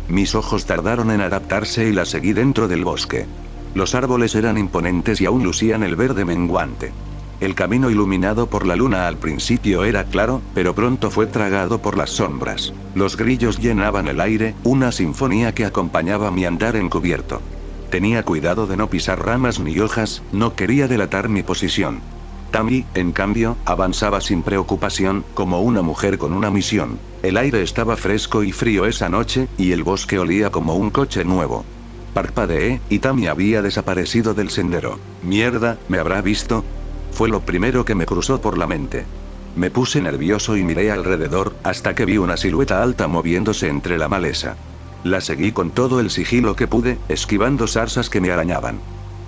Mis ojos tardaron en adaptarse y la seguí dentro del bosque. Los árboles eran imponentes y aún lucían el verde menguante. El camino iluminado por la luna al principio era claro, pero pronto fue tragado por las sombras. Los grillos llenaban el aire, una sinfonía que acompañaba mi andar encubierto. Tenía cuidado de no pisar ramas ni hojas, no quería delatar mi posición. Tammy, en cambio, avanzaba sin preocupación, como una mujer con una misión. El aire estaba fresco y frío esa noche, y el bosque olía como un coche nuevo. Parpadeé, y Tammy había desaparecido del sendero. Mierda, ¿me habrá visto? Fue lo primero que me cruzó por la mente. Me puse nervioso y miré alrededor, hasta que vi una silueta alta moviéndose entre la maleza. La seguí con todo el sigilo que pude, esquivando zarzas que me arañaban.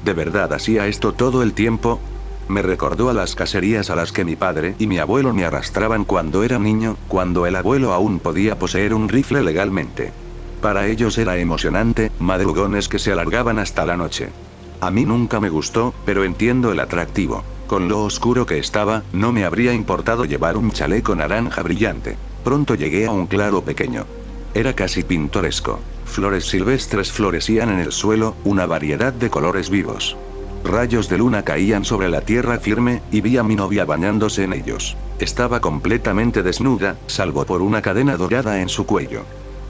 ¿De verdad hacía esto todo el tiempo? Me recordó a las cacerías a las que mi padre y mi abuelo me arrastraban cuando era niño, cuando el abuelo aún podía poseer un rifle legalmente. Para ellos era emocionante, madrugones que se alargaban hasta la noche. A mí nunca me gustó, pero entiendo el atractivo. Con lo oscuro que estaba, no me habría importado llevar un chaleco naranja brillante. Pronto llegué a un claro pequeño. Era casi pintoresco. Flores silvestres florecían en el suelo, una variedad de colores vivos. Rayos de luna caían sobre la tierra firme, y vi a mi novia bañándose en ellos. Estaba completamente desnuda, salvo por una cadena dorada en su cuello.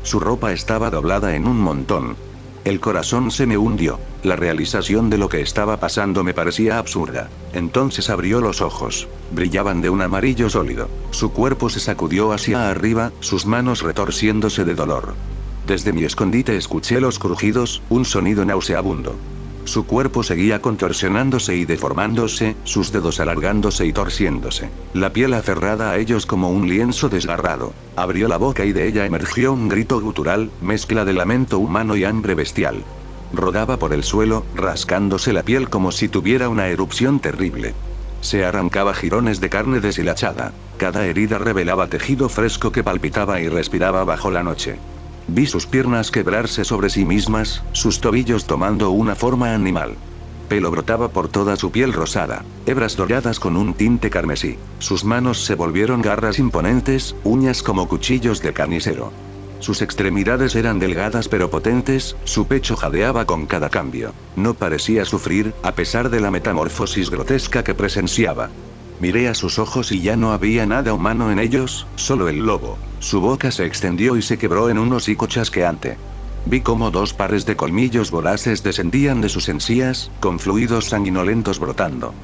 Su ropa estaba doblada en un montón. El corazón se me hundió. La realización de lo que estaba pasando me parecía absurda. Entonces abrió los ojos. Brillaban de un amarillo sólido. Su cuerpo se sacudió hacia arriba, sus manos retorciéndose de dolor. Desde mi escondite escuché los crujidos, un sonido nauseabundo. Su cuerpo seguía contorsionándose y deformándose, sus dedos alargándose y torciéndose. La piel aferrada a ellos como un lienzo desgarrado. Abrió la boca y de ella emergió un grito gutural, mezcla de lamento humano y hambre bestial. Rodaba por el suelo, rascándose la piel como si tuviera una erupción terrible. Se arrancaba jirones de carne deshilachada. Cada herida revelaba tejido fresco que palpitaba y respiraba bajo la noche. Vi sus piernas quebrarse sobre sí mismas, sus tobillos tomando una forma animal. Pelo brotaba por toda su piel rosada, hebras doradas con un tinte carmesí. Sus manos se volvieron garras imponentes, uñas como cuchillos de carnicero. Sus extremidades eran delgadas pero potentes, su pecho jadeaba con cada cambio. No parecía sufrir, a pesar de la metamorfosis grotesca que presenciaba. Miré a sus ojos y ya no había nada humano en ellos, solo el lobo. Su boca se extendió y se quebró en un hocico chasqueante. Vi cómo dos pares de colmillos voraces descendían de sus encías, con fluidos sanguinolentos brotando.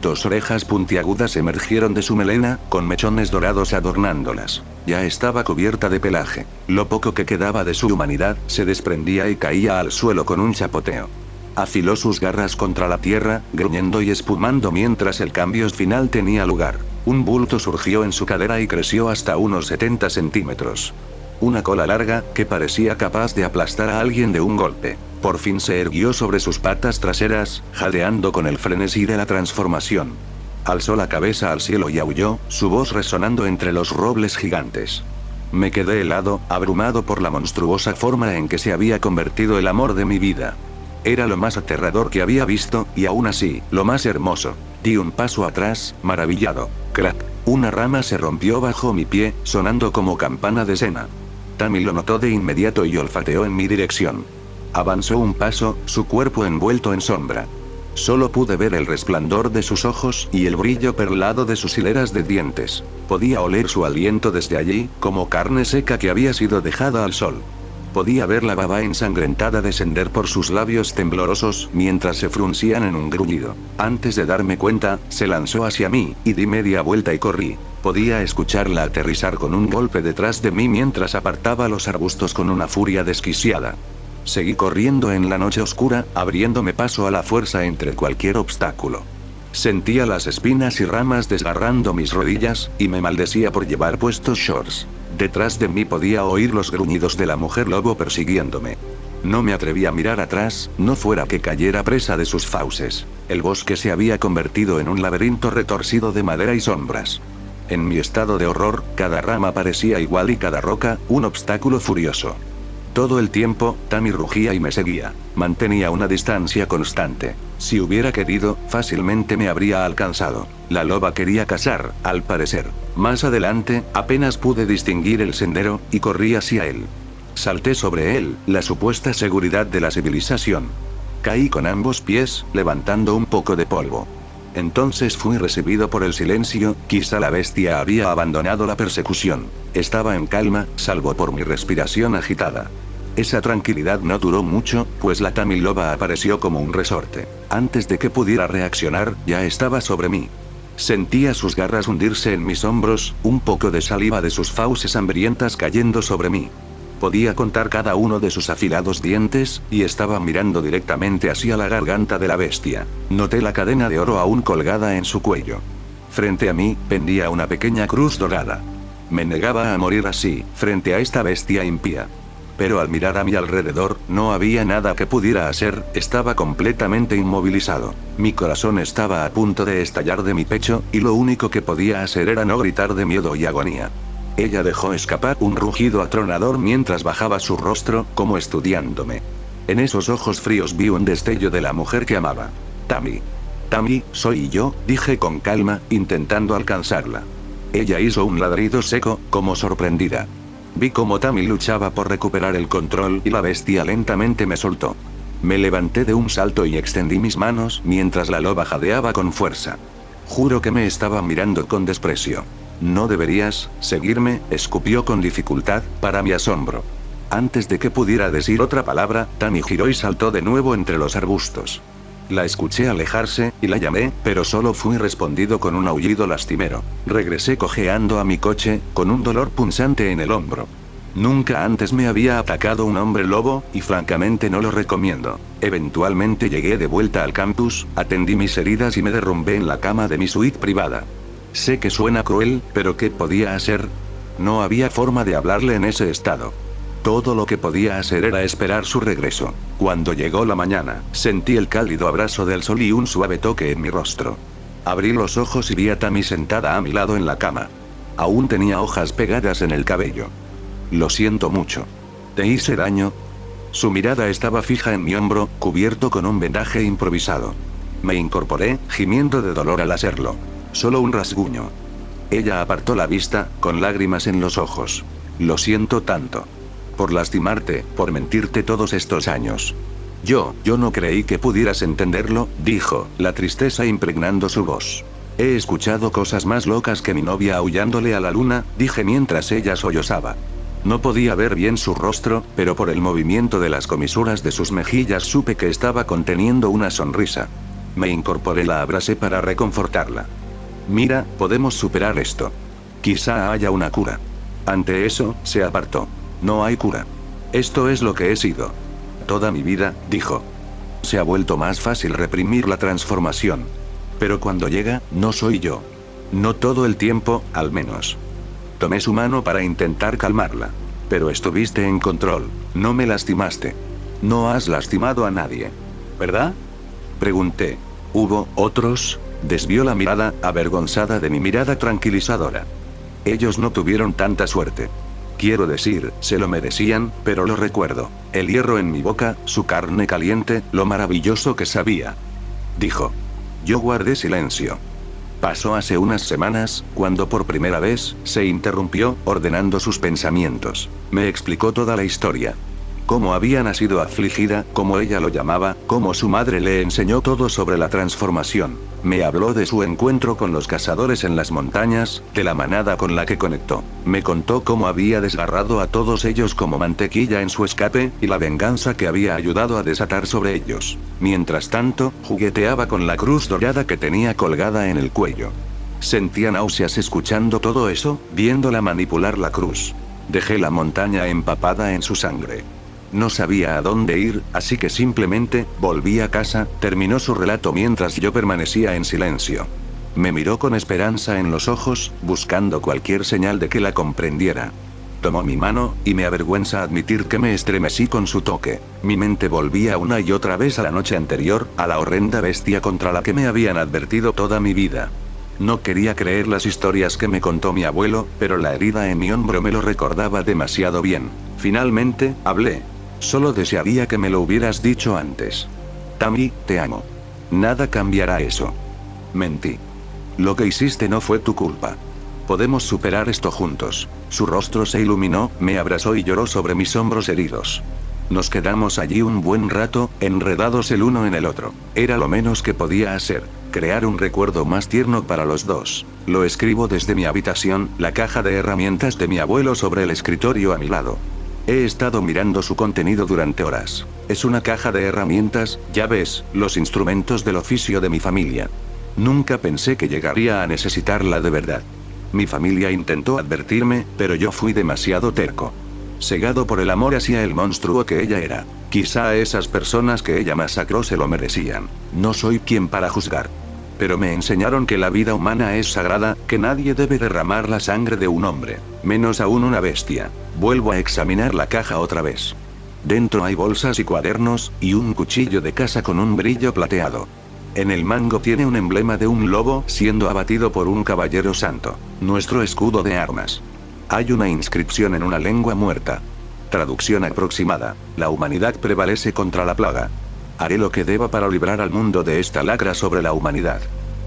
Dos orejas puntiagudas emergieron de su melena, con mechones dorados adornándolas. Ya estaba cubierta de pelaje. Lo poco que quedaba de su humanidad, se desprendía y caía al suelo con un chapoteo. Afiló sus garras contra la tierra, gruñendo y espumando mientras el cambio final tenía lugar. Un bulto surgió en su cadera y creció hasta unos 70 centímetros. Una cola larga, que parecía capaz de aplastar a alguien de un golpe. Por fin se erguió sobre sus patas traseras, jadeando con el frenesí de la transformación. Alzó la cabeza al cielo y aulló, su voz resonando entre los robles gigantes. Me quedé helado, abrumado por la monstruosa forma en que se había convertido el amor de mi vida. Era lo más aterrador que había visto, y aún así, lo más hermoso. Di un paso atrás, maravillado. Crack. Una rama se rompió bajo mi pie, sonando como campana de cena. Tammy lo notó de inmediato y olfateó en mi dirección. Avanzó un paso, su cuerpo envuelto en sombra. Solo pude ver el resplandor de sus ojos y el brillo perlado de sus hileras de dientes. Podía oler su aliento desde allí, como carne seca que había sido dejada al sol. Podía ver la baba ensangrentada descender por sus labios temblorosos mientras se fruncían en un gruñido. Antes de darme cuenta, se lanzó hacia mí, y di media vuelta y corrí. Podía escucharla aterrizar con un golpe detrás de mí mientras apartaba los arbustos con una furia desquiciada. Seguí corriendo en la noche oscura, abriéndome paso a la fuerza entre cualquier obstáculo. Sentía las espinas y ramas desgarrando mis rodillas, y me maldecía por llevar puestos shorts. Detrás de mí podía oír los gruñidos de la mujer lobo persiguiéndome. No me atreví a mirar atrás, no fuera que cayera presa de sus fauces. El bosque se había convertido en un laberinto retorcido de madera y sombras. En mi estado de horror, cada rama parecía igual y cada roca, un obstáculo furioso. Todo el tiempo, Tammy rugía y me seguía. Mantenía una distancia constante. Si hubiera querido, fácilmente me habría alcanzado. La loba quería cazar, al parecer. Más adelante, apenas pude distinguir el sendero, y corrí hacia él. Salté sobre él, la supuesta seguridad de la civilización. Caí con ambos pies, levantando un poco de polvo. Entonces fui recibido por el silencio, quizá la bestia había abandonado la persecución. Estaba en calma, salvo por mi respiración agitada. Esa tranquilidad no duró mucho, pues la Tammy loba apareció como un resorte. Antes de que pudiera reaccionar, ya estaba sobre mí. Sentía sus garras hundirse en mis hombros, un poco de saliva de sus fauces hambrientas cayendo sobre mí. Podía contar cada uno de sus afilados dientes, y estaba mirando directamente hacia la garganta de la bestia. Noté la cadena de oro aún colgada en su cuello. Frente a mí, pendía una pequeña cruz dorada. Me negaba a morir así, frente a esta bestia impía. Pero al mirar a mi alrededor, no había nada que pudiera hacer, estaba completamente inmovilizado. Mi corazón estaba a punto de estallar de mi pecho, y lo único que podía hacer era no gritar de miedo y agonía. Ella dejó escapar un rugido atronador mientras bajaba su rostro, como estudiándome. En esos ojos fríos vi un destello de la mujer que amaba. Tammy. Tammy, soy yo, dije con calma, intentando alcanzarla. Ella hizo un ladrido seco, como sorprendida. Vi cómo Tammy luchaba por recuperar el control y la bestia lentamente me soltó. Me levanté de un salto y extendí mis manos mientras la loba jadeaba con fuerza. Juro que me estaba mirando con desprecio. No deberías seguirme, escupió con dificultad, para mi asombro. Antes de que pudiera decir otra palabra, Tammy giró y saltó de nuevo entre los arbustos. La escuché alejarse, y la llamé, pero solo fui respondido con un aullido lastimero. Regresé cojeando a mi coche, con un dolor punzante en el hombro. Nunca antes me había atacado un hombre lobo, y francamente no lo recomiendo. Eventualmente llegué de vuelta al campus, atendí mis heridas y me derrumbé en la cama de mi suite privada. Sé que suena cruel, pero ¿qué podía hacer? No había forma de hablarle en ese estado. Todo lo que podía hacer era esperar su regreso. Cuando llegó la mañana, sentí el cálido abrazo del sol y un suave toque en mi rostro. Abrí los ojos y vi a Tammy sentada a mi lado en la cama. Aún tenía hojas pegadas en el cabello. Lo siento mucho. ¿Te hice daño? Su mirada estaba fija en mi hombro, cubierto con un vendaje improvisado. Me incorporé, gimiendo de dolor al hacerlo. Solo un rasguño. Ella apartó la vista, con lágrimas en los ojos. Lo siento tanto. Por lastimarte, por mentirte todos estos años. Yo no creí que pudieras entenderlo, dijo, la tristeza impregnando su voz. He escuchado cosas más locas que mi novia aullándole a la luna, dije mientras ella sollozaba. No podía ver bien su rostro, pero por el movimiento de las comisuras de sus mejillas supe que estaba conteniendo una sonrisa. Me incorporé y la abracé para reconfortarla. Mira, podemos superar esto. Quizá haya una cura. Ante eso, se apartó. No hay cura. Esto es lo que he sido. Toda mi vida, dijo. Se ha vuelto más fácil reprimir la transformación. Pero cuando llega, no soy yo. No todo el tiempo, al menos. Tomé su mano para intentar calmarla. Pero estuviste en control, no me lastimaste. No has lastimado a nadie. ¿Verdad? Pregunté. ¿Hubo otros? Desvió la mirada, avergonzada de mi mirada tranquilizadora. Ellos no tuvieron tanta suerte. Quiero decir, se lo merecían, pero lo recuerdo. El hierro en mi boca, su carne caliente, lo maravilloso que sabía. Dijo. Yo guardé silencio. Pasó hace unas semanas, cuando por primera vez, se interrumpió, ordenando sus pensamientos. Me explicó toda la historia. Cómo había nacido afligida, como ella lo llamaba, cómo su madre le enseñó todo sobre la transformación. Me habló de su encuentro con los cazadores en las montañas, de la manada con la que conectó. Me contó cómo había desgarrado a todos ellos como mantequilla en su escape, y la venganza que había ayudado a desatar sobre ellos. Mientras tanto, jugueteaba con la cruz dorada que tenía colgada en el cuello. Sentía náuseas escuchando todo eso, viéndola manipular la cruz. Dejé la montaña empapada en su sangre. No sabía a dónde ir, así que simplemente, volví a casa, terminó su relato mientras yo permanecía en silencio. Me miró con esperanza en los ojos, buscando cualquier señal de que la comprendiera. Tomó mi mano, y me avergüenza admitir que me estremecí con su toque. Mi mente volvía una y otra vez a la noche anterior, a la horrenda bestia contra la que me habían advertido toda mi vida. No quería creer las historias que me contó mi abuelo, pero la herida en mi hombro me lo recordaba demasiado bien. Finalmente, hablé. Solo desearía que me lo hubieras dicho antes. Tammy, te amo. Nada cambiará eso. Mentí. Lo que hiciste no fue tu culpa. Podemos superar esto juntos. Su rostro se iluminó, me abrazó y lloró sobre mis hombros heridos. Nos quedamos allí un buen rato, enredados el uno en el otro. Era lo menos que podía hacer. Crear un recuerdo más tierno para los dos. Lo escribo desde mi habitación, la caja de herramientas de mi abuelo sobre el escritorio a mi lado. He estado mirando su contenido durante horas. Es una caja de herramientas, ya ves, los instrumentos del oficio de mi familia. Nunca pensé que llegaría a necesitarla de verdad. Mi familia intentó advertirme, pero yo fui demasiado terco. Cegado por el amor hacia el monstruo que ella era. Quizá a esas personas que ella masacró se lo merecían. No soy quien para juzgar. Pero me enseñaron que la vida humana es sagrada, que nadie debe derramar la sangre de un hombre, menos aún una bestia. Vuelvo a examinar la caja otra vez. Dentro hay bolsas y cuadernos, y un cuchillo de caza con un brillo plateado. En el mango tiene un emblema de un lobo siendo abatido por un caballero santo. Nuestro escudo de armas. Hay una inscripción en una lengua muerta. Traducción aproximada. La humanidad prevalece contra la plaga. Haré lo que deba para librar al mundo de esta lacra sobre la humanidad.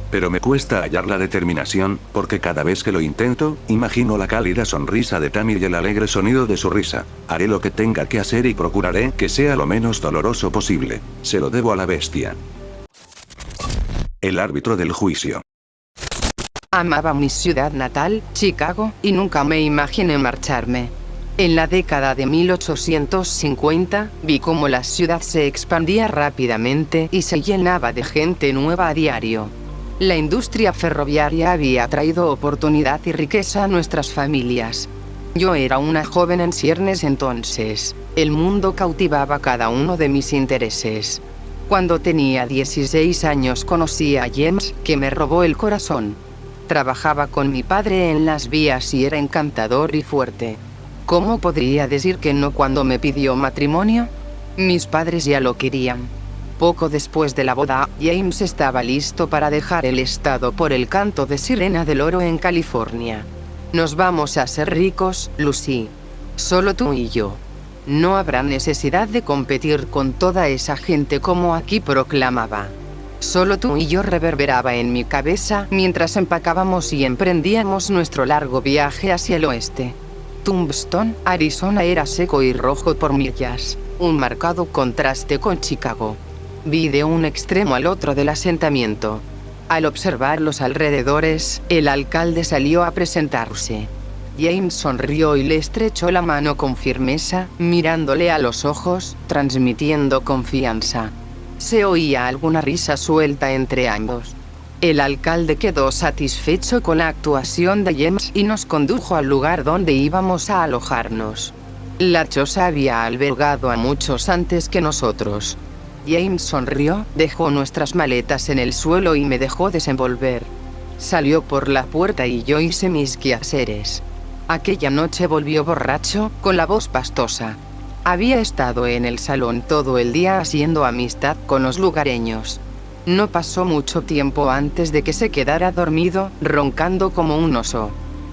Pero me cuesta hallar la determinación, porque cada vez que lo intento, imagino la cálida sonrisa de Tammy y el alegre sonido de su risa. Haré lo que tenga que hacer y procuraré que sea lo menos doloroso posible. Se lo debo a la bestia. El árbitro del juicio. Amaba mi ciudad natal, Chicago, y nunca me imaginé marcharme. En la década de 1850, vi cómo la ciudad se expandía rápidamente y se llenaba de gente nueva a diario. La industria ferroviaria había traído oportunidad y riqueza a nuestras familias. Yo era una joven en ciernes entonces. El mundo cautivaba cada uno de mis intereses. Cuando tenía 16 años conocí a James, que me robó el corazón. Trabajaba con mi padre en las vías y era encantador y fuerte. ¿Cómo podría decir que no cuando me pidió matrimonio? Mis padres ya lo querían. Poco después de la boda, James estaba listo para dejar el estado por el canto de sirena del oro en California. Nos vamos a ser ricos, Lucy. Solo tú y yo. No habrá necesidad de competir con toda esa gente como aquí proclamaba. Solo tú y yo reverberaba en mi cabeza mientras empacábamos y emprendíamos nuestro largo viaje hacia el oeste. Tombstone, Arizona era seco y rojo por millas, un marcado contraste con Chicago. Vi de un extremo al otro del asentamiento. Al observar los alrededores, el alcalde salió a presentarse. James sonrió y le estrechó la mano con firmeza, mirándole a los ojos, transmitiendo confianza. Se oía alguna risa suelta entre ambos. El alcalde quedó satisfecho con la actuación de James y nos condujo al lugar donde íbamos a alojarnos. La choza había albergado a muchos antes que nosotros. James sonrió, dejó nuestras maletas en el suelo y me dejó desenvolver. Salió por la puerta y yo hice mis quehaceres. Aquella noche volvió borracho, con la voz pastosa. Había estado en el salón todo el día haciendo amistad con los lugareños. No pasó mucho tiempo antes de que se quedara dormido, roncando como un oso.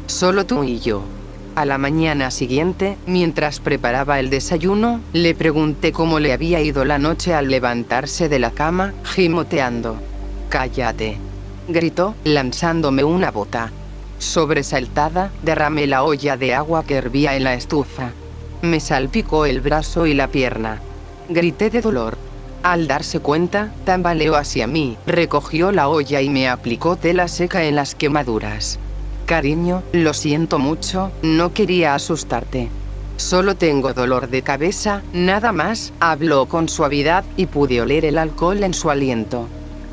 Solo tú y yo. A la mañana siguiente, mientras preparaba el desayuno, le pregunté cómo le había ido la noche al levantarse de la cama, gimoteando. «Cállate», gritó, lanzándome una bota. Sobresaltada, derramé la olla de agua que hervía en la estufa. Me salpicó el brazo y la pierna. Grité de dolor. Al darse cuenta, tambaleó hacia mí, recogió la olla y me aplicó tela seca en las quemaduras. «Cariño, lo siento mucho, no quería asustarte. Solo tengo dolor de cabeza, nada más», habló con suavidad, y pude oler el alcohol en su aliento.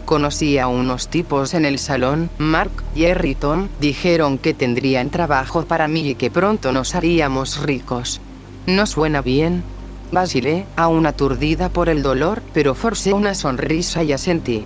Conocí a unos tipos en el salón, Mark y Tom, dijeron que tendrían trabajo para mí y que pronto nos haríamos ricos. ¿No suena bien? Vacilé, aún aturdida por el dolor, pero forcé una sonrisa y asentí.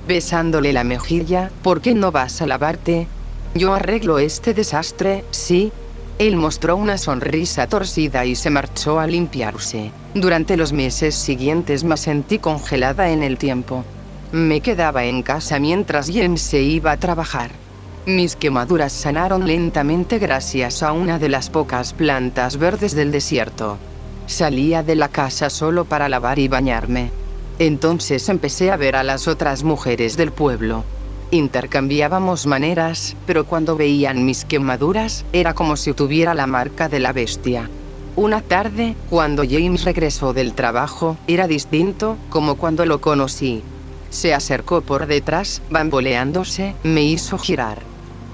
Besándole la mejilla, «¿Por qué no vas a lavarte? Yo arreglo este desastre, ¿sí?» Él mostró una sonrisa torcida y se marchó a limpiarse. Durante los meses siguientes me sentí congelada en el tiempo. Me quedaba en casa mientras James se iba a trabajar. Mis quemaduras sanaron lentamente gracias a una de las pocas plantas verdes del desierto. Salía de la casa solo para lavar y bañarme. Entonces empecé a ver a las otras mujeres del pueblo. Intercambiábamos maneras, pero cuando veían mis quemaduras, era como si tuviera la marca de la bestia. Una tarde, cuando James regresó del trabajo, era distinto, como cuando lo conocí. Se acercó por detrás, bamboleándose, me hizo girar.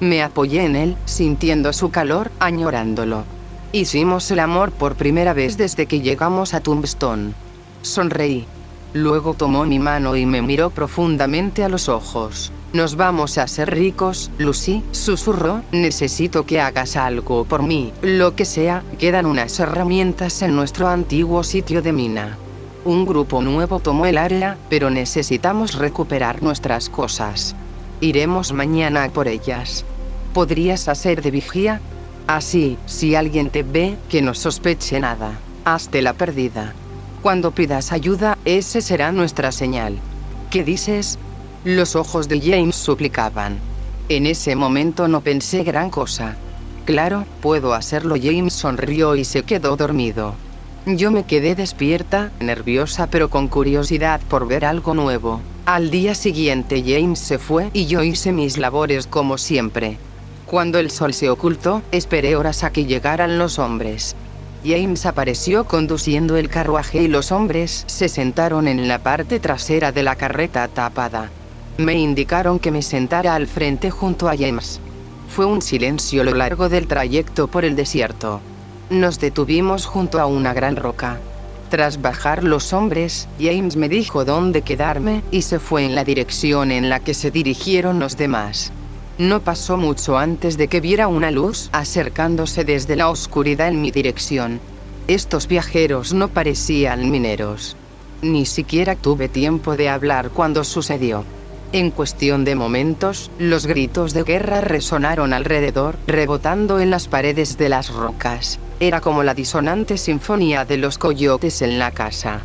Me apoyé en él, sintiendo su calor, añorándolo. Hicimos el amor por primera vez desde que llegamos a Tombstone. Sonreí. Luego tomó mi mano y me miró profundamente a los ojos. «Nos vamos a ser ricos, Lucy», susurró, «necesito que hagas algo por mí, lo que sea, quedan unas herramientas en nuestro antiguo sitio de mina. Un grupo nuevo tomó el área, pero necesitamos recuperar nuestras cosas. Iremos mañana por ellas. ¿Podrías hacer de vigía? Así, si alguien te ve, que no sospeche nada. Hazte la perdida. Cuando pidas ayuda, ese será nuestra señal. ¿Qué dices?» Los ojos de James suplicaban. En ese momento no pensé gran cosa. «Claro, puedo hacerlo». James sonrió y se quedó dormido. Yo me quedé despierta, nerviosa pero con curiosidad por ver algo nuevo. Al día siguiente James se fue y yo hice mis labores como siempre. Cuando el sol se ocultó, esperé horas a que llegaran los hombres. James apareció conduciendo el carruaje y los hombres se sentaron en la parte trasera de la carreta tapada. Me indicaron que me sentara al frente junto a James. Fue un silencio a lo largo del trayecto por el desierto. Nos detuvimos junto a una gran roca. Tras bajar los hombres, James me dijo dónde quedarme y se fue en la dirección en la que se dirigieron los demás. No pasó mucho antes de que viera una luz acercándose desde la oscuridad en mi dirección. Estos viajeros no parecían mineros. Ni siquiera tuve tiempo de hablar cuando sucedió. En cuestión de momentos, los gritos de guerra resonaron alrededor, rebotando en las paredes de las rocas. Era como la disonante sinfonía de los coyotes en la casa.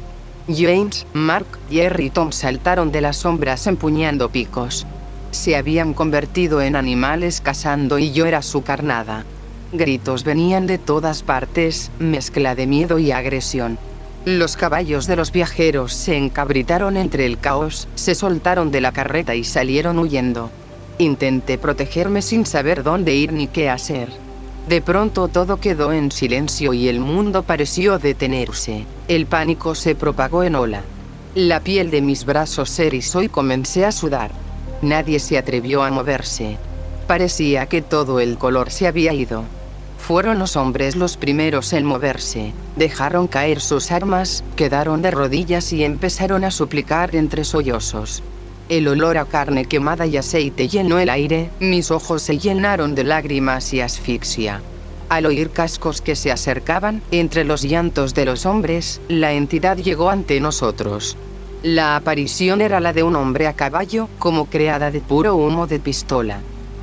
James, Mark, Jerry y Tom saltaron de las sombras empuñando picos. Se habían convertido en animales cazando y yo era su carnada. Gritos venían de todas partes, mezcla de miedo y agresión. Los caballos de los viajeros se encabritaron entre el caos, se soltaron de la carreta y salieron huyendo. Intenté protegerme sin saber dónde ir ni qué hacer. De pronto todo quedó en silencio y el mundo pareció detenerse. El pánico se propagó en ola. La piel de mis brazos se erizó y comencé a sudar. Nadie se atrevió a moverse. Parecía que todo el color se había ido. Fueron los hombres los primeros en moverse. Dejaron caer sus armas, quedaron de rodillas y empezaron a suplicar entre sollozos. El olor a carne quemada y aceite llenó el aire, mis ojos se llenaron de lágrimas y asfixia. Al oír cascos que se acercaban, entre los llantos de los hombres, la entidad llegó ante nosotros. La aparición era la de un hombre a caballo, como creada de puro humo de pistola.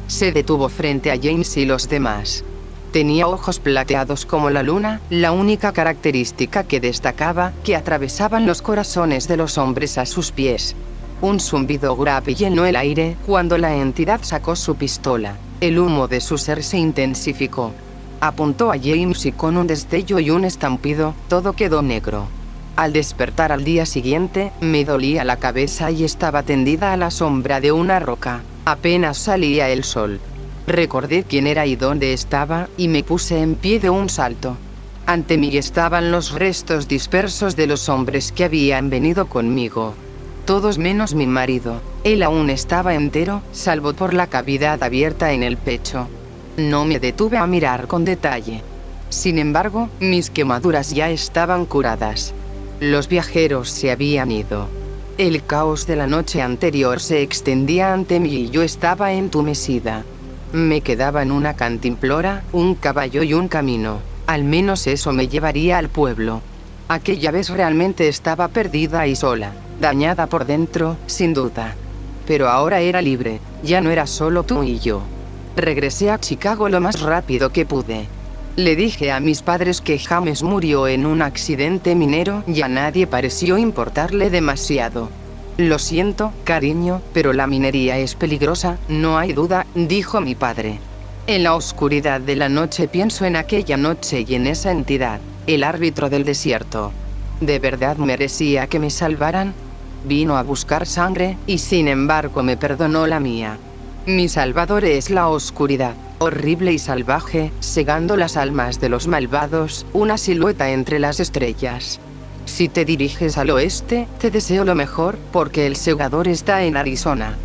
Se detuvo frente a James y los demás. Tenía ojos plateados como la luna, la única característica que destacaba, que atravesaban los corazones de los hombres a sus pies. Un zumbido grave llenó el aire cuando la entidad sacó su pistola. El humo de su ser se intensificó. Apuntó a James y con un destello y un estampido, todo quedó negro. Al despertar al día siguiente, me dolía la cabeza y estaba tendida a la sombra de una roca. Apenas salía el sol. Recordé quién era y dónde estaba, y me puse en pie de un salto. Ante mí estaban los restos dispersos de los hombres que habían venido conmigo. Todos menos mi marido. Él aún estaba entero, salvo por la cavidad abierta en el pecho. No me detuve a mirar con detalle. Sin embargo, mis quemaduras ya estaban curadas. Los viajeros se habían ido. El caos de la noche anterior se extendía ante mí y yo estaba entumecida. Me quedaba en una cantimplora, un caballo y un camino. Al menos eso me llevaría al pueblo. Aquella vez realmente estaba perdida y sola, dañada por dentro, sin duda. Pero ahora era libre, ya no era solo tú y yo. Regresé a Chicago lo más rápido que pude. Le dije a mis padres que James murió en un accidente minero y a nadie pareció importarle demasiado. Lo siento, cariño, pero la minería es peligrosa, no hay duda, dijo mi padre. En la oscuridad de la noche pienso en aquella noche y en esa entidad, el árbitro del desierto. ¿De verdad merecía que me salvaran? Vino a buscar sangre, y sin embargo me perdonó la mía. Mi salvador es la oscuridad, horrible y salvaje, cegando las almas de los malvados, una silueta entre las estrellas. Si te diriges al oeste, te deseo lo mejor, porque el segador está en Arizona.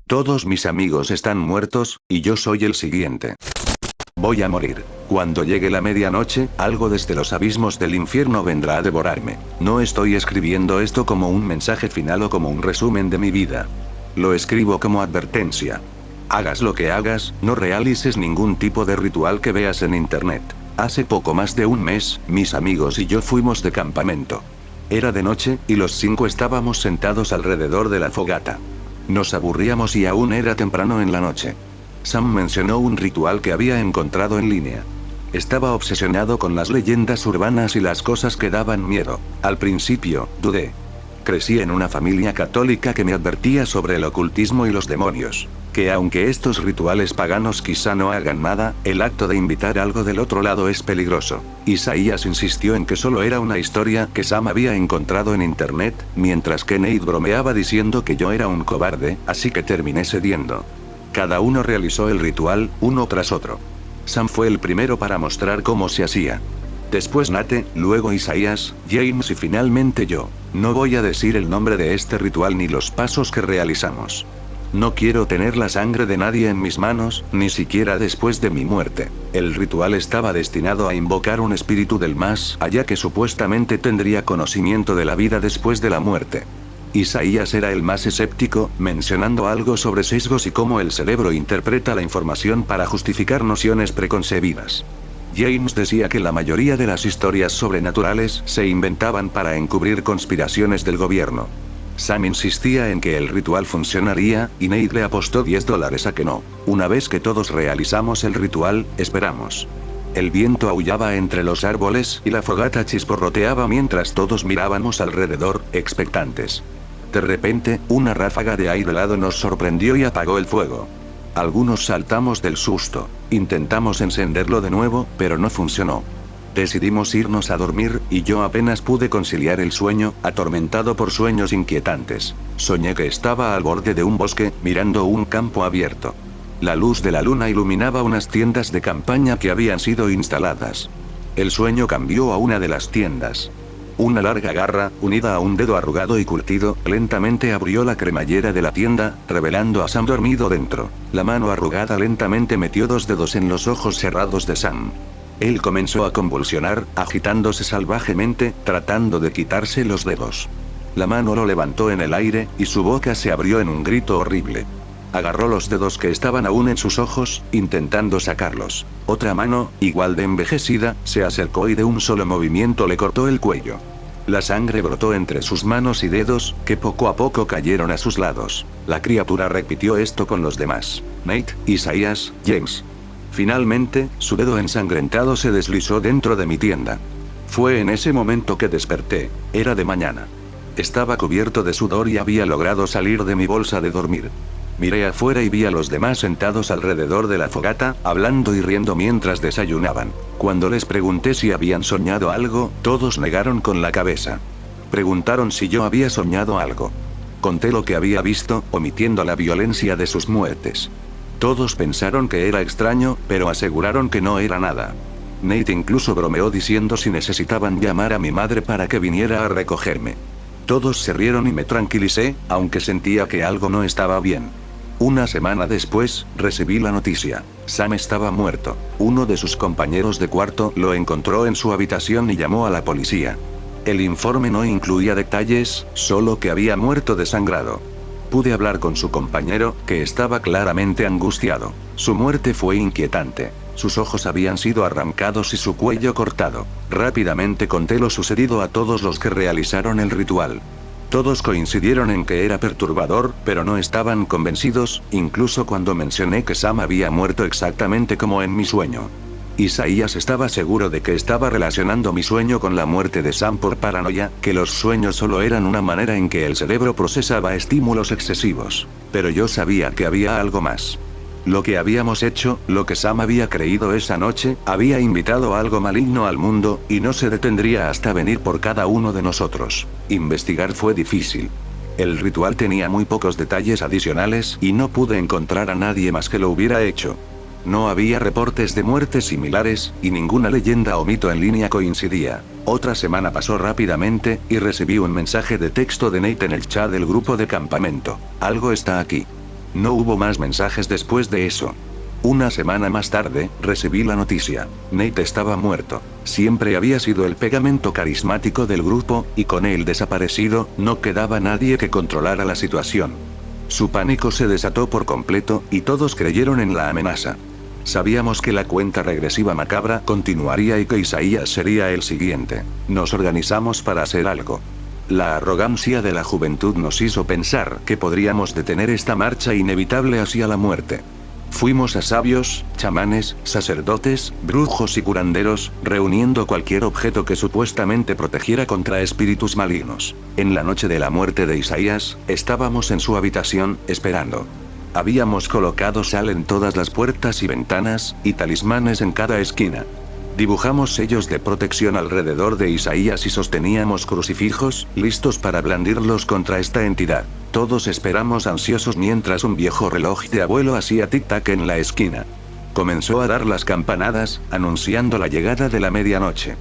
Todos mis amigos están muertos, y yo soy el siguiente. Voy a morir. Cuando llegue la medianoche, algo desde los abismos del infierno vendrá a devorarme. No estoy escribiendo esto como un mensaje final o como un resumen de mi vida. Lo escribo como advertencia. Hagas lo que hagas, no realices ningún tipo de ritual que veas en internet. Hace poco más de un mes, mis amigos y yo fuimos de campamento. Era de noche, y los 5 estábamos sentados alrededor de la fogata. Nos aburríamos y aún era temprano en la noche. Sam mencionó un ritual que había encontrado en línea. Estaba obsesionado con las leyendas urbanas y las cosas que daban miedo. Al principio, dudé. Crecí en una familia católica que me advertía sobre el ocultismo y los demonios. que aunque estos rituales paganos quizá no hagan nada, el acto de invitar algo del otro lado es peligroso. Isaías insistió en que solo era una historia que Sam había encontrado en internet, mientras que Nate bromeaba diciendo que yo era un cobarde, así que terminé cediendo. Cada uno realizó el ritual, uno tras otro. Sam fue el primero para mostrar cómo se hacía. Después Nate, luego Isaías, James y finalmente yo. No voy a decir el nombre de este ritual ni los pasos que realizamos. No quiero tener la sangre de nadie en mis manos, ni siquiera después de mi muerte. El ritual estaba destinado a invocar un espíritu del más allá que supuestamente tendría conocimiento de la vida después de la muerte. Isaías era el más escéptico, mencionando algo sobre sesgos y cómo el cerebro interpreta la información para justificar nociones preconcebidas. James decía que la mayoría de las historias sobrenaturales se inventaban para encubrir conspiraciones del gobierno. Sam insistía en que el ritual funcionaría, y Nate le apostó $10 a que no. Una vez que todos realizamos el ritual, esperamos. El viento aullaba entre los árboles y la fogata chisporroteaba mientras todos mirábamos alrededor, expectantes. De repente, una ráfaga de aire helado nos sorprendió y apagó el fuego. Algunos saltamos del susto. Intentamos encenderlo de nuevo, pero no funcionó. Decidimos irnos a dormir, y yo apenas pude conciliar el sueño, atormentado por sueños inquietantes. Soñé que estaba al borde de un bosque, mirando un campo abierto. La luz de la luna iluminaba unas tiendas de campaña que habían sido instaladas. El sueño cambió a una de las tiendas. Una larga garra, unida a un dedo arrugado y curtido, lentamente abrió la cremallera de la tienda, revelando a Sam dormido dentro. La mano arrugada lentamente metió 2 dedos en los ojos cerrados de Sam. Él comenzó a convulsionar, agitándose salvajemente, tratando de quitarse los dedos. La mano lo levantó en el aire, y su boca se abrió en un grito horrible. Agarró los dedos que estaban aún en sus ojos, intentando sacarlos. Otra mano, igual de envejecida, se acercó y de un solo movimiento le cortó el cuello. La sangre brotó entre sus manos y dedos, que poco a poco cayeron a sus lados. La criatura repitió esto con los demás. Nate, Isaías, James. Finalmente, su dedo ensangrentado se deslizó dentro de mi tienda. Fue en ese momento que desperté. Era de mañana. Estaba cubierto de sudor y había logrado salir de mi bolsa de dormir. Miré afuera y vi a los demás sentados alrededor de la fogata, hablando y riendo mientras desayunaban. Cuando les pregunté si habían soñado algo, todos negaron con la cabeza. Preguntaron si yo había soñado algo. Conté lo que había visto, omitiendo la violencia de sus muertes. Todos pensaron que era extraño, pero aseguraron que no era nada. Nate incluso bromeó diciendo si necesitaban llamar a mi madre para que viniera a recogerme. Todos se rieron y me tranquilicé, aunque sentía que algo no estaba bien. Una semana después, recibí la noticia. Sam estaba muerto. Uno de sus compañeros de cuarto lo encontró en su habitación y llamó a la policía. El informe no incluía detalles, solo que había muerto desangrado. Pude hablar con su compañero, que estaba claramente angustiado. Su muerte fue inquietante. Sus ojos habían sido arrancados y su cuello cortado. Rápidamente conté lo sucedido a todos los que realizaron el ritual. Todos coincidieron en que era perturbador, pero no estaban convencidos, incluso cuando mencioné que Sam había muerto exactamente como en mi sueño. Isaías estaba seguro de que estaba relacionando mi sueño con la muerte de Sam por paranoia, que los sueños solo eran una manera en que el cerebro procesaba estímulos excesivos. Pero yo sabía que había algo más. Lo que habíamos hecho, lo que Sam había creído esa noche, había invitado algo maligno al mundo, y no se detendría hasta venir por cada uno de nosotros. Investigar fue difícil. El ritual tenía muy pocos detalles adicionales, y no pude encontrar a nadie más que lo hubiera hecho. No había reportes de muertes similares, y ninguna leyenda o mito en línea coincidía. Otra semana pasó rápidamente, y recibí un mensaje de texto de Nate en el chat del grupo de campamento. Algo está aquí. No hubo más mensajes después de eso. Una semana más tarde, recibí la noticia. Nate estaba muerto. Siempre había sido el pegamento carismático del grupo, y con él desaparecido, no quedaba nadie que controlara la situación. Su pánico se desató por completo, y todos creyeron en la amenaza. Sabíamos que la cuenta regresiva macabra continuaría y que Isaías sería el siguiente. Nos organizamos para hacer algo. La arrogancia de la juventud nos hizo pensar que podríamos detener esta marcha inevitable hacia la muerte. Fuimos a sabios, chamanes, sacerdotes, brujos y curanderos, reuniendo cualquier objeto que supuestamente protegiera contra espíritus malignos. En la noche de la muerte de Isaías, estábamos en su habitación, esperando. Habíamos colocado sal en todas las puertas y ventanas, y talismanes en cada esquina. Dibujamos sellos de protección alrededor de Isaías y sosteníamos crucifijos, listos para blandirlos contra esta entidad. Todos esperamos ansiosos mientras un viejo reloj de abuelo hacía tic-tac en la esquina. Comenzó a dar las campanadas, anunciando la llegada de la medianoche.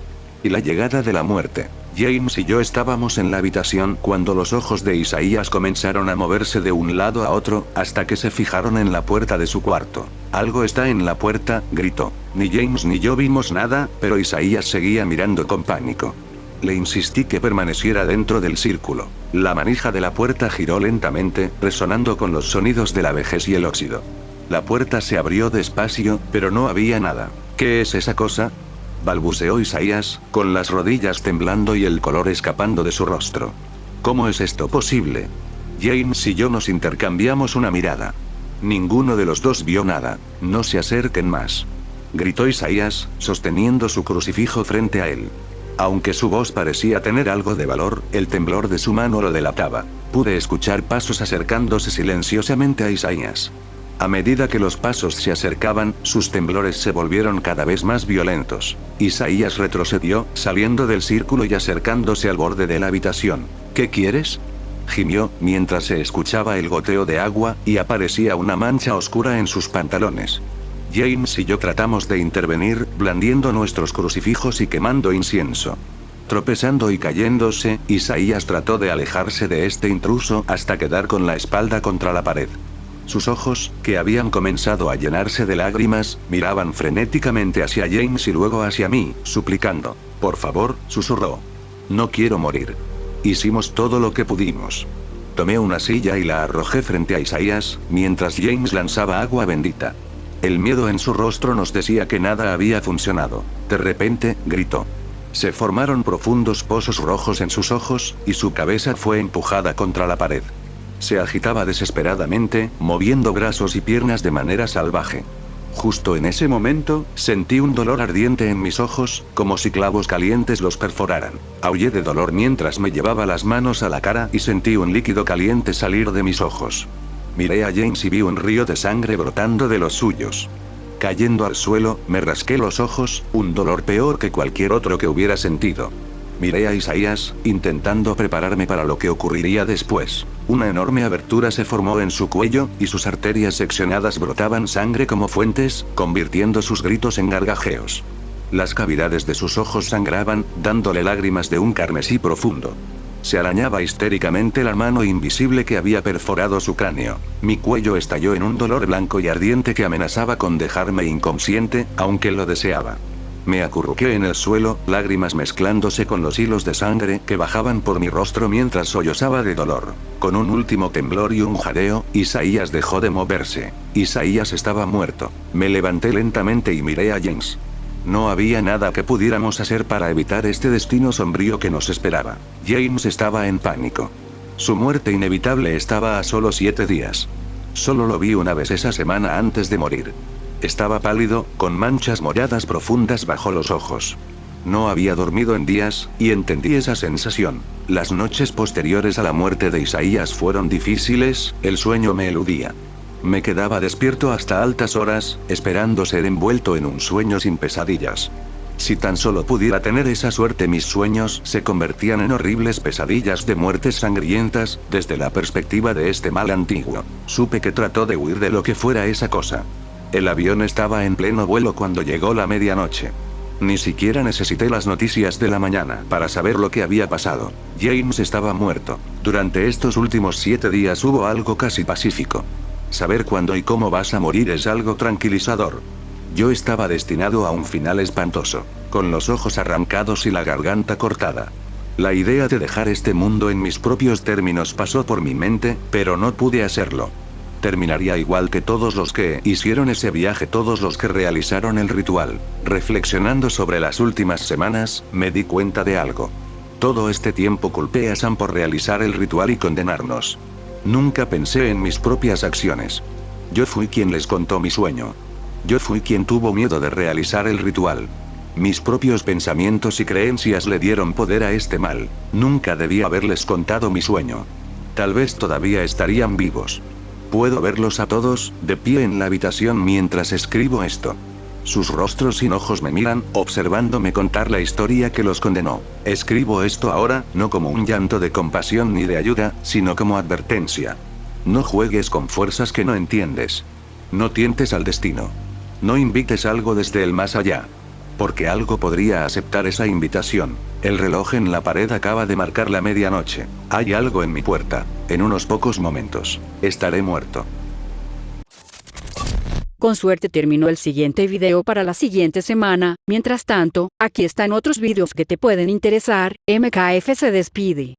Y la llegada de la muerte. James y yo estábamos en la habitación cuando los ojos de Isaías comenzaron a moverse de un lado a otro, hasta que se fijaron en la puerta de su cuarto. «Algo está en la puerta», gritó. Ni James ni yo vimos nada, pero Isaías seguía mirando con pánico. Le insistí que permaneciera dentro del círculo. La manija de la puerta giró lentamente, resonando con los sonidos de la vejez y el óxido. La puerta se abrió despacio, pero no había nada. «¿Qué es esa cosa?», balbuceó Isaías, con las rodillas temblando y el color escapando de su rostro. «¿Cómo es esto posible?». James y yo nos intercambiamos una mirada. Ninguno de los dos vio nada. «No se acerquen más», gritó Isaías, sosteniendo su crucifijo frente a él. Aunque su voz parecía tener algo de valor, el temblor de su mano lo delataba. Pude escuchar pasos acercándose silenciosamente a Isaías. A medida que los pasos se acercaban, sus temblores se volvieron cada vez más violentos. Isaías retrocedió, saliendo del círculo y acercándose al borde de la habitación. «¿Qué quieres?», gimió, mientras se escuchaba el goteo de agua, y aparecía una mancha oscura en sus pantalones. James y yo tratamos de intervenir, blandiendo nuestros crucifijos y quemando incienso. Tropezando y cayéndose, Isaías trató de alejarse de este intruso hasta quedar con la espalda contra la pared. Sus ojos, que habían comenzado a llenarse de lágrimas, miraban frenéticamente hacia James y luego hacia mí, suplicando. «Por favor», susurró. «No quiero morir». Hicimos todo lo que pudimos. Tomé una silla y la arrojé frente a Isaías, mientras James lanzaba agua bendita. El miedo en su rostro nos decía que nada había funcionado. De repente, gritó. Se formaron profundos pozos rojos en sus ojos, y su cabeza fue empujada contra la pared. Se agitaba desesperadamente, moviendo brazos y piernas de manera salvaje. Justo en ese momento, sentí un dolor ardiente en mis ojos, como si clavos calientes los perforaran. Aullé de dolor mientras me llevaba las manos a la cara y sentí un líquido caliente salir de mis ojos. Miré a James y vi un río de sangre brotando de los suyos. Cayendo al suelo, me rasqué los ojos, un dolor peor que cualquier otro que hubiera sentido. Miré a Isaías, intentando prepararme para lo que ocurriría después. Una enorme abertura se formó en su cuello, y sus arterias seccionadas brotaban sangre como fuentes, convirtiendo sus gritos en gargajeos. Las cavidades de sus ojos sangraban, dándole lágrimas de un carmesí profundo. Se arañaba histéricamente la mano invisible que había perforado su cráneo. Mi cuello estalló en un dolor blanco y ardiente que amenazaba con dejarme inconsciente, aunque lo deseaba. Me acurruqué en el suelo, lágrimas mezclándose con los hilos de sangre que bajaban por mi rostro mientras sollozaba de dolor. Con un último temblor y un jadeo, Isaías dejó de moverse. Isaías estaba muerto. Me levanté lentamente y miré a James. No había nada que pudiéramos hacer para evitar este destino sombrío que nos esperaba. James estaba en pánico. Su muerte inevitable estaba a solo 7 días. Solo lo vi una vez esa semana antes de morir. Estaba pálido, con manchas moradas profundas bajo los ojos. No había dormido en días, y entendí esa sensación. Las noches posteriores a la muerte de Isaías fueron difíciles, el sueño me eludía. Me quedaba despierto hasta altas horas, esperando ser envuelto en un sueño sin pesadillas. Si tan solo pudiera tener esa suerte, mis sueños se convertían en horribles pesadillas de muertes sangrientas, desde la perspectiva de este mal antiguo. Supe que trató de huir de lo que fuera esa cosa. El avión estaba en pleno vuelo cuando llegó la medianoche. Ni siquiera necesité las noticias de la mañana para saber lo que había pasado. James estaba muerto. Durante estos últimos 7 días hubo algo casi pacífico. Saber cuándo y cómo vas a morir es algo tranquilizador. Yo estaba destinado a un final espantoso, con los ojos arrancados y la garganta cortada. La idea de dejar este mundo en mis propios términos pasó por mi mente, pero no pude hacerlo. Terminaría igual que todos los que hicieron ese viaje, todos los que realizaron el ritual. Reflexionando sobre las últimas semanas, me di cuenta de algo. Todo este tiempo culpé a Sam por realizar el ritual y condenarnos. Nunca pensé en mis propias acciones. Yo fui quien les contó mi sueño. Yo fui quien tuvo miedo de realizar el ritual. Mis propios pensamientos y creencias le dieron poder a este mal. Nunca debí haberles contado mi sueño. Tal vez todavía estarían vivos. Puedo verlos a todos, de pie en la habitación mientras escribo esto. Sus rostros sin ojos me miran, observándome contar la historia que los condenó. Escribo esto ahora, no como un llanto de compasión ni de ayuda, sino como advertencia. No juegues con fuerzas que no entiendes. No tientes al destino. No invites algo desde el más allá. Porque algo podría aceptar esa invitación. El reloj en la pared acaba de marcar la medianoche. Hay algo en mi puerta. En unos pocos momentos. Estaré muerto. Con suerte terminó el siguiente video para la siguiente semana. Mientras tanto, aquí están otros videos que te pueden interesar. MKF se despide.